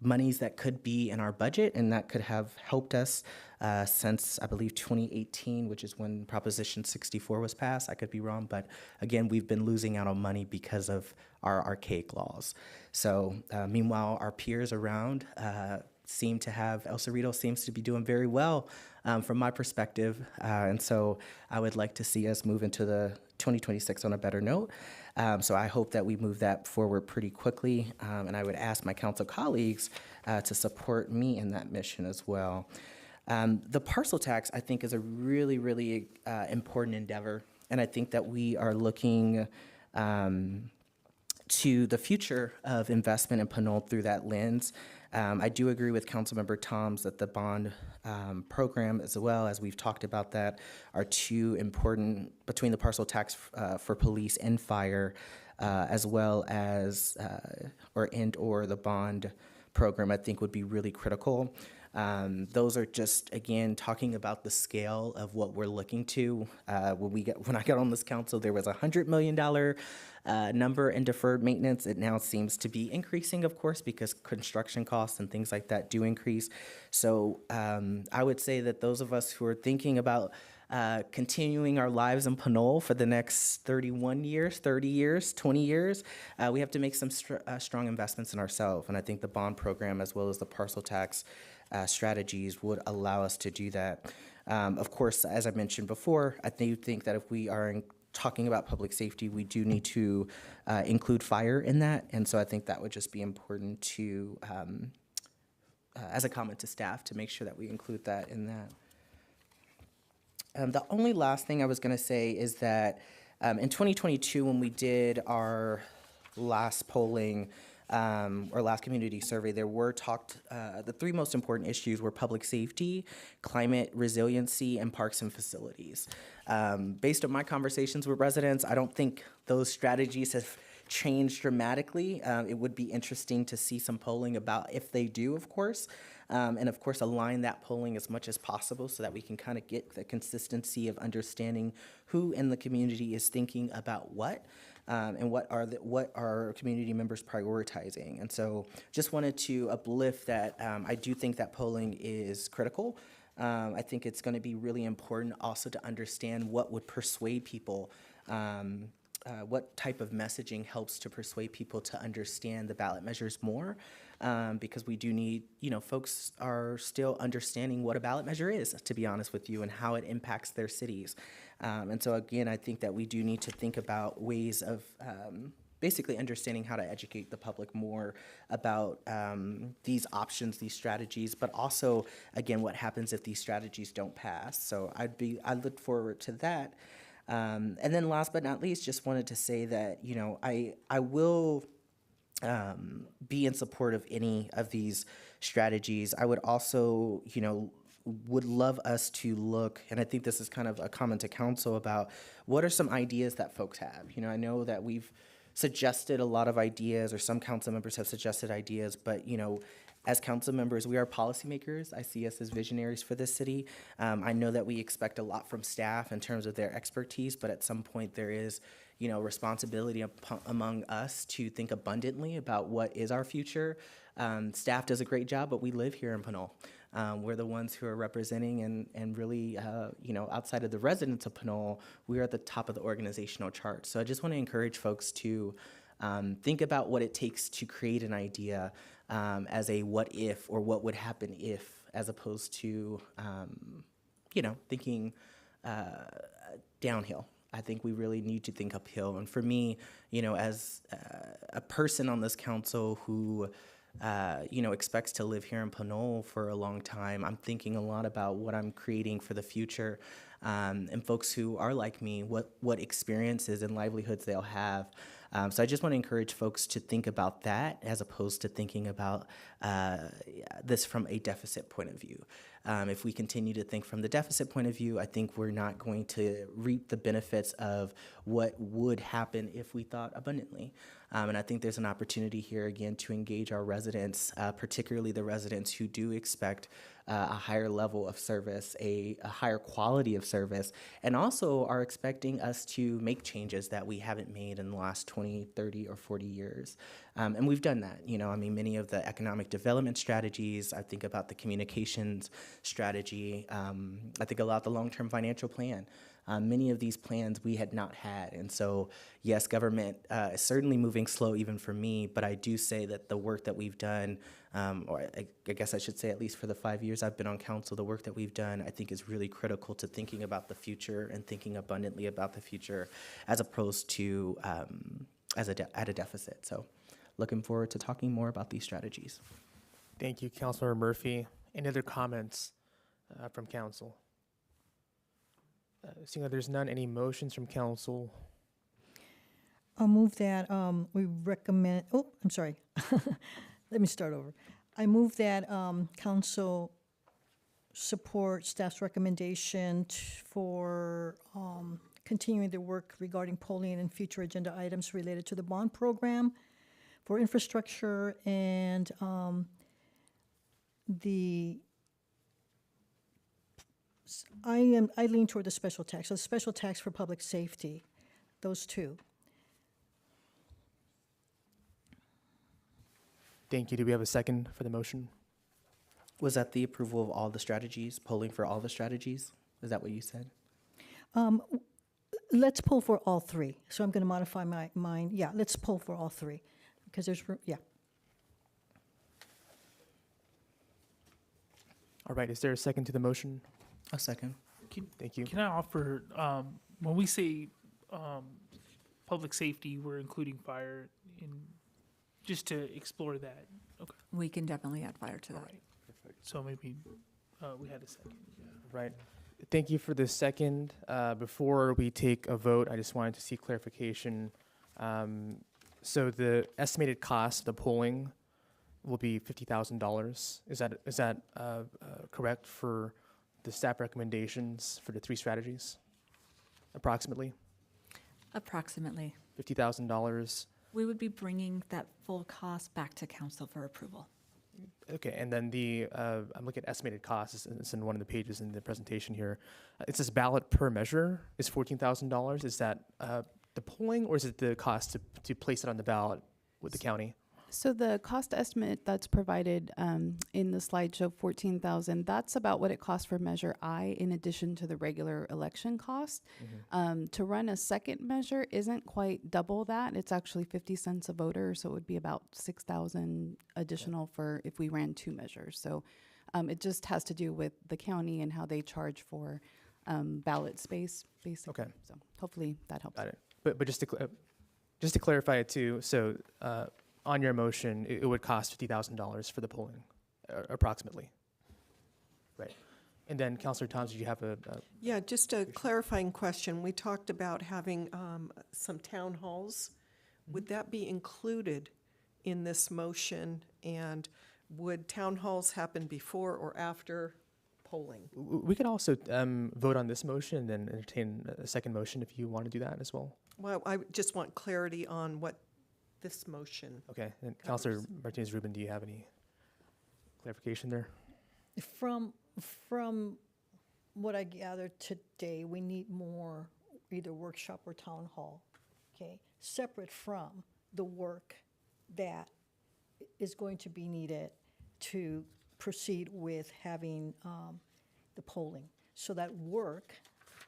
D: monies that could be in our budget and that could have helped us since, I believe, 2018, which is when Proposition 64 was passed. I could be wrong, but again, we've been losing out on money because of our archaic laws. So meanwhile, our peers around seem to have, El Cerrito seems to be doing very well from my perspective. And so I would like to see us move into the 2026 on a better note. So I hope that we move that forward pretty quickly. And I would ask my council colleagues to support me in that mission as well. The parcel tax, I think, is a really, really important endeavor. And I think that we are looking to the future of investment in Pinole through that lens. I do agree with Councilmember Toms that the bond program, as well as we've talked about that, are too important between the parcel tax for police and fire, as well as or the bond program, I think would be really critical. Those are just, again, talking about the scale of what we're looking to. When I got on this council, there was a $100 million number in deferred maintenance. It now seems to be increasing, of course, because construction costs and things like that do increase. So I would say that those of us who are thinking about continuing our lives in Pinole for the next 31 years, 30 years, 20 years, we have to make some strong investments in ourselves. And I think the bond program, as well as the parcel tax strategies, would allow us to do that. Of course, as I mentioned before, I do think that if we are talking about public safety, we do need to include fire in that. And so I think that would just be important to, as a comment to staff, to make sure that we include that in that. The only last thing I was going to say is that in 2022, when we did our last polling, or last community survey, there were the 3 most important issues were public safety, climate resiliency, and parks and facilities. Based on my conversations with residents, I don't think those strategies have changed dramatically. It would be interesting to see some polling about if they do, of course, and of course align that polling as much as possible so that we can kind of get the consistency of understanding who in the community is thinking about what. and what are community members prioritizing. And so just wanted to uplift that. I do think that polling is critical. I think it's going to be really important also to understand what would persuade people, what type of messaging helps to persuade people to understand the ballot measures more, because we do need, folks are still understanding what a ballot measure is, to be honest with you, and how it impacts their cities. And so again, I think that we do need to think about ways of basically understanding how to educate the public more about these options, these strategies, but also, again, what happens if these strategies don't pass. So I look forward to that. And then last but not least, just wanted to say that, I will be in support of any of these strategies. I would also, would love us to look, and I think this is kind of a comment to council about what are some ideas that folks have. I know that we've suggested a lot of ideas, or some council members have suggested ideas, but, as council members, we are policymakers. I see us as visionaries for this city. I know that we expect a lot from staff in terms of their expertise, but at some point there is, responsibility among us to think abundantly about what is our future. Staff does a great job, but we live here in Pinole. We're the ones who are representing and really, outside of the residents of Pinole, we are at the top of the organizational chart. So I just want to encourage folks to think about what it takes to create an idea as a what if or what would happen if, as opposed to, thinking downhill. I think we really need to think uphill. And for me, as a person on this council who, expects to live here in Pinole for a long time, I'm thinking a lot about what I'm creating for the future, and folks who are like me, what experiences and livelihoods they'll have. So I just want to encourage folks to think about that as opposed to thinking about this from a deficit point of view. If we continue to think from the deficit point of view, I think we're not going to reap the benefits of what would happen if we thought abundantly. And I think there's an opportunity here, again, to engage our residents, particularly the residents who do expect a higher level of service, a higher quality of service, and also are expecting us to make changes that we haven't made in the last 20, 30, or 40 years. And we've done that. Many of the economic development strategies, I think about the communications strategy, I think about the long-term financial plan. Many of these plans we had not had. And so, yes, government is certainly moving slow even for me, but I do say that the work that we've done, or I guess I should say at least for the 5 years I've been on council, the work that we've done I think is really critical to thinking about the future and thinking abundantly about the future as opposed to at a deficit. So looking forward to talking more about these strategies.
A: Thank you, Councilmember Murphy. Any other comments from council? Seeing that there's none, any motions from council?
B: I'll move that we recommend, I'm sorry. Let me start over. I move that council support staff's recommendation for continuing their work regarding polling and future agenda items related to the bond program for infrastructure and I lean toward the special tax, so the special tax for public safety, those two.
A: Thank you. Do we have a second for the motion?
D: Was that the approval of all the strategies, polling for all the strategies? Is that what you said?
B: Let's pull for all three. So I'm going to modify my mind. Yeah, let's pull for all three because there's room. Yeah.
A: All right. Is there a second to the motion?
D: A second.
A: Thank you.
I: Can I offer, when we say public safety, we're including fire in, just to explore that. Okay.
F: We can definitely add fire to that.
I: All right. So maybe we had a second. Yeah.
A: Right. Thank you for the second. Before we take a vote, I just wanted to see clarification. So the estimated cost of the polling will be $50,000. Is that correct for the staff recommendations for the three strategies? Approximately
F: Approximately.
A: $50,000.
F: We would be bringing that full cost back to council for approval.
A: Okay, and then I'm looking at estimated costs. It's in one of the pages in the presentation here. It says ballot per measure is $14,000. Is that the polling, or is it the cost to place it on the ballot with the county?
C: So the cost estimate that's provided in the slideshow, 14,000, that's about what it costs for Measure I in addition to the regular election cost. To run a second measure isn't quite double that. It's actually 50 cents a voter, so it would be about 6,000 additional for if we ran two measures. So it just has to do with the county and how they charge for ballot space, basically.
A: Okay.
C: So hopefully that helps.
A: Got it. But just to clarify it too, so on your motion, it would cost $50,000 for the polling, approximately. Right. And then, Councilor Thomas, did you have a
H: Yeah, just a clarifying question. We talked about having some town halls. Would that be included in this motion? And would town halls happen before or after polling?
A: we could also vote on this motion and then entertain a second motion if you want to do that as well.
H: Well, I just want clarity on what this motion.
A: Okay. And Councilor Martinez-Rubin, do you have any clarification there?
B: From what I gathered today, we need more either workshop or town hall, okay? Separate from the work that is going to be needed to proceed with having the polling. So that work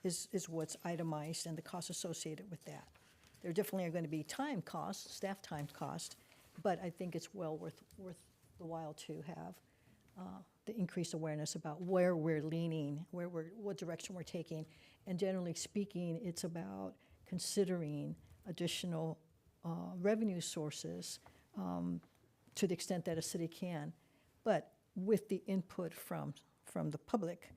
B: is what's itemized and the costs associated with that. There definitely are going to be time costs, staff time cost, but I think it's well worth the while to have the increased awareness about where we're leaning, what direction we're taking. And generally speaking, it's about considering additional revenue sources to the extent that a city can, but with the input from the public,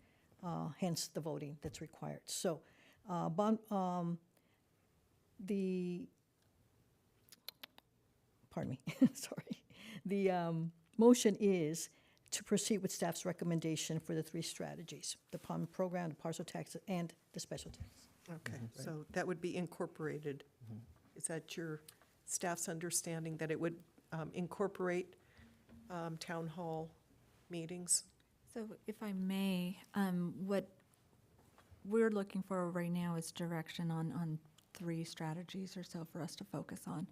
B: hence the voting that's required. So pardon me, sorry. The motion is to proceed with staff's recommendation for the three strategies, the POM program, the parcel tax, and the special tax.
H: Okay, so that would be incorporated. Is that your staff's understanding, that it would incorporate town hall meetings?
F: So if I may, what we're looking for right now is direction on three strategies or so for us to focus on.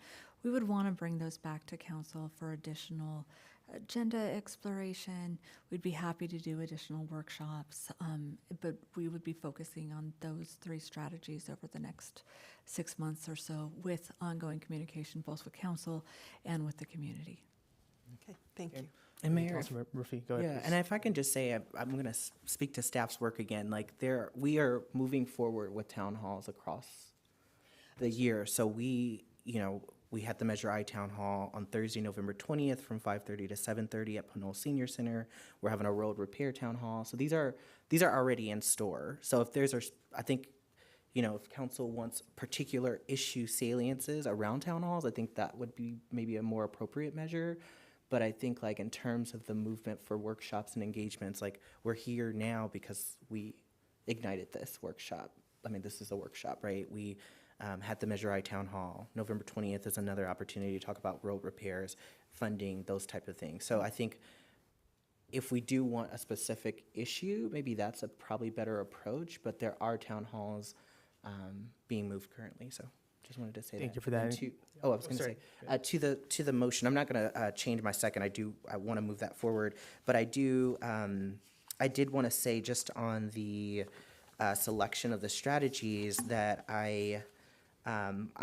F: We would want to bring those back to council for additional agenda exploration. We'd be happy to do additional workshops, but we would be focusing on those three strategies over the next 6 months or so with ongoing communication both with council and with the community.
H: Okay, thank you.
D: And Mayor,
A: Councilor Murphy, go ahead.
D: yeah,
A: please.
D: and if I can just say, I'm going to speak to staff's work again. Like we are moving forward with town halls across the year. So we had the Measure I Town Hall on Thursday, November 20th from 5:30 to 7:30 at Pinole Senior Center. We're having a road repair town hall. So these are already in store. So if I think, if council wants particular issue saliences around town halls, I think that would be maybe a more appropriate measure. But I think like in terms of the movement for workshops and engagements, like we're here now because we ignited this workshop. I mean, this is a workshop, right? We had the Measure I Town Hall. November 20th is another opportunity to talk about road repairs, funding, those type of things. So I think if we do want a specific issue, maybe that's a probably better approach, but there are town halls being moved currently, so just wanted to say that.
A: Thank you for that.
D: And I was going to say, to the motion, I'm not going to change my second. I want to move that forward, but I did want to say just on the selection of the strategies that I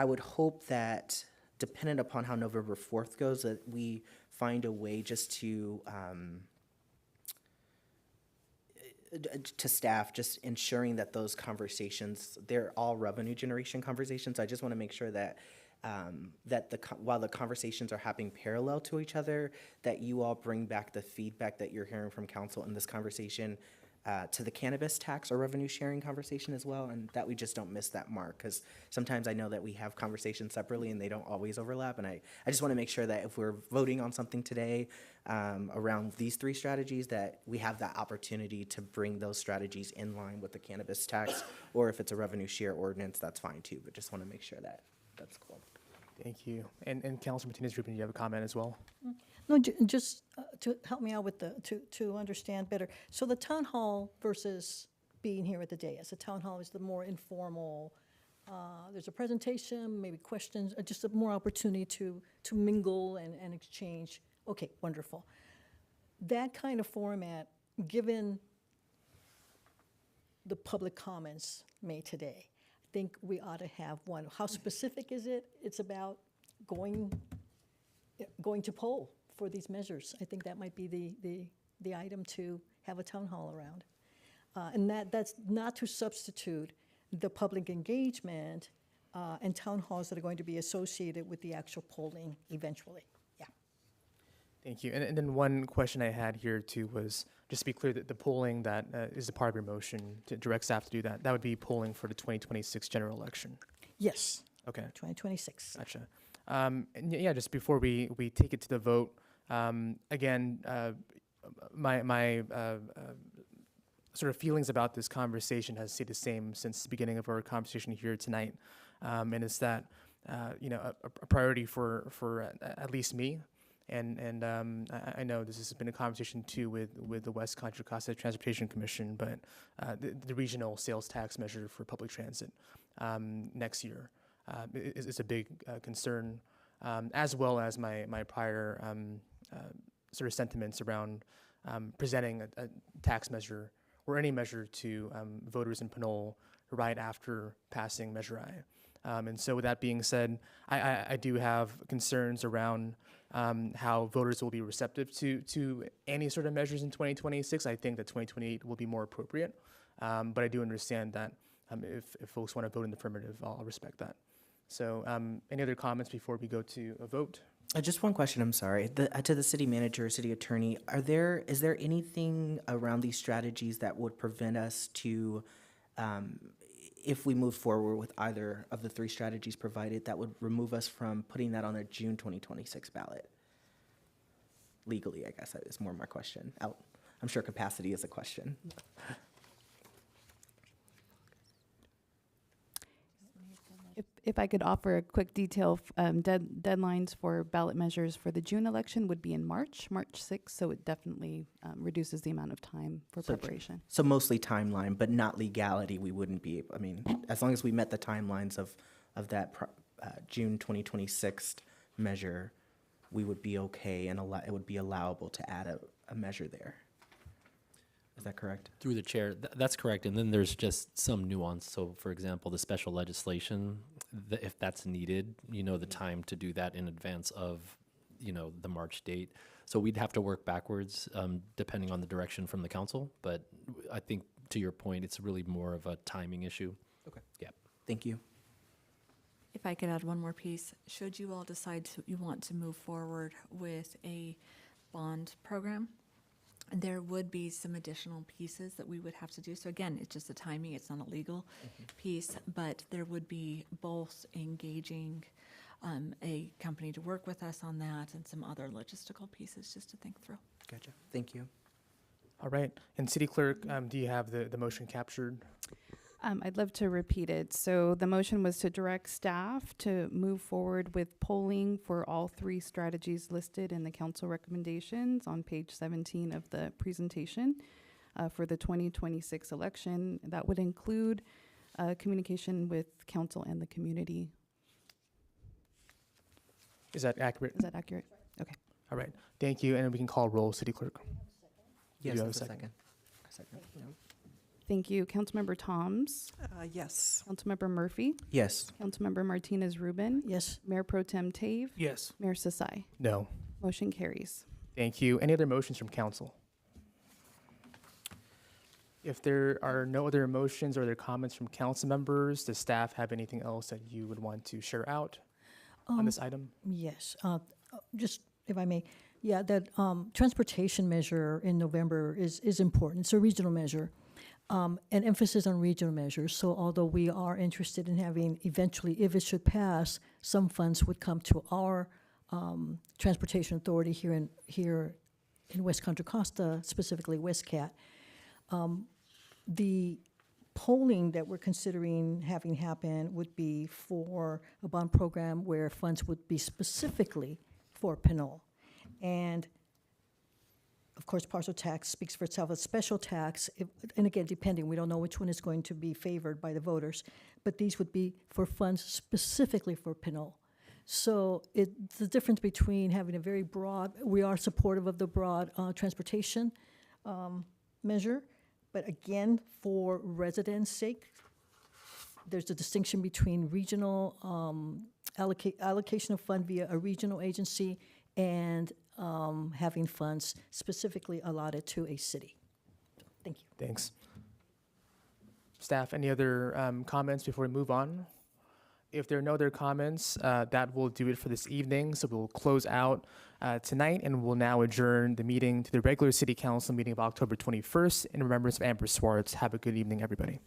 D: would hope that, dependent upon how November 4th goes, that we find a way just to staff, just ensuring that those conversations, they're all revenue generation conversations. I just want to make sure that while the conversations are happening parallel to each other, that you all bring back the feedback that you're hearing from council in this conversation to the cannabis tax or revenue sharing conversation as well, and that we just don't miss that mark, because sometimes I know that we have conversations separately and they don't always overlap, and I just want to make sure that if we're voting on something today around these three strategies, that we have that opportunity to bring those strategies in line with the cannabis tax, or if it's a revenue share ordinance, that's fine too, but just want to make sure that that's cool.
A: Thank you. And Councilor Martinez-Rubin, do you have a comment as well?
B: No, just to help me out with to understand better. So the town hall versus being here at the dais. The town hall is the more informal, There's a presentation, maybe questions, just a more opportunity to mingle and exchange. Okay, wonderful. That kind of format, given the public comments made today, I think we ought to have one. How specific is it? It's about going to poll for these measures. I think that might be the item to have a town hall around. And that's not to substitute the public engagement and town halls that are going to be associated with the actual polling eventually. Yeah.
A: Thank you. And then one question I had here too was, just to be clear, that the polling that is a part of your motion to direct staff to do that, that would be polling for the 2026 general election.
B: Yes,
A: Okay,
B: 2026.
A: gotcha. And yeah, just before we take it to the vote, again, my sort of feelings about this conversation has stayed the same since the beginning of our conversation here tonight. And it's that, a priority for at least me. And I know this has been a conversation too with the West Contra Costa Transportation Commission, but the regional sales tax measure for public transit next year is a big concern, as well as my prior sort of sentiments around presenting a tax measure or any measure to voters in Pinole right after passing Measure I. And so with that being said, I do have concerns around how voters will be receptive to any sort of measures in 2026. I think that 2028 will be more appropriate. But I do understand that if folks want to vote in the affirmative, I'll respect that. So any other comments before we go to a vote?
D: Just one question, I'm sorry. To the city manager, city attorney, is there anything around these strategies that would prevent us to, if we move forward with either of the three strategies provided, that would remove us from putting that on a June 2026 ballot? Legally, I guess that is more my question. I'm sure capacity is a question.
C: If I could offer a quick detail, deadlines for ballot measures for the June election would be in March 6th, so it definitely reduces the amount of time for preparation.
D: So mostly timeline, but not legality. We wouldn't be, as long as we met the timelines of that June 2026 measure, we would be okay, and it would be allowable to add a measure there. Is that correct?
N: Through the chair, that's correct. And then there's just some nuance. So, for example, the special legislation, if that's needed, the time to do that in advance of, the March date. So we'd have to work backwards, depending on the direction from the council. But I think, to your point, it's really more of a timing issue.
D: Okay.
N: Yeah.
D: Thank you.
F: If I could add one more piece, should you all decide you want to move forward with a bond program, there would be some additional pieces that we would have to do. So again, it's just the timing, it's not a legal piece, but there would be both engaging a company to work with us on that and some other logistical pieces just to think through.
D: Gotcha. Thank you.
A: All right. And City Clerk, do you have the motion captured?
C: I'd love to repeat it. So the motion was to direct staff to move forward with polling for all three strategies listed in the council recommendations on page 17 of the presentation for the 2026 election. That would include communication with council and the community.
A: Is that accurate?
C: Is that accurate? Okay.
A: All right. Thank you. And we can call roll, City Clerk.
D: Yes,
A: you have
D: that's
A: a
D: a
A: second?
D: second. Yeah.
C: Thank you. Councilmember Toms.
H: Yes.
C: Councilmember Murphy.
D: Yes.
C: Councilmember Martinez Rubin.
B: Yes.
C: Mayor Pro Tem Tave.
I: Yes.
C: Mayor Sasai.
A: No.
C: Motion carries.
A: Thank you. Any other motions from council? If there are no other motions or other comments from council members, does staff have anything else that you would want to share out on this item?
B: Yes, just if I may, yeah, that transportation measure in November is important. It's a regional measure, an emphasis on regional measures. So although we are interested in having eventually, if it should pass, some funds would come to our transportation authority here in West Contra Costa, specifically WestCat. The polling that we're considering having happen would be for a bond program where funds would be specifically for Pinole. And of course, parcel tax speaks for itself. A special tax, and again, depending, we don't know which one is going to be favored by the voters, but these would be for funds specifically for Pinole. So it's the difference between having a very broad, we are supportive of the broad transportation measure, but again, for residents' sake, there's a distinction between regional allocation of fund via a regional agency and having funds specifically allotted to a city. Thank you.
A: Thanks. Staff, any other comments before we move on? If there are no other comments, that will do it for this evening. So we'll close out tonight, and we'll now adjourn the meeting to the regular City Council meeting of October 21st in remembrance of Amber Swartz. Have a good evening, everybody.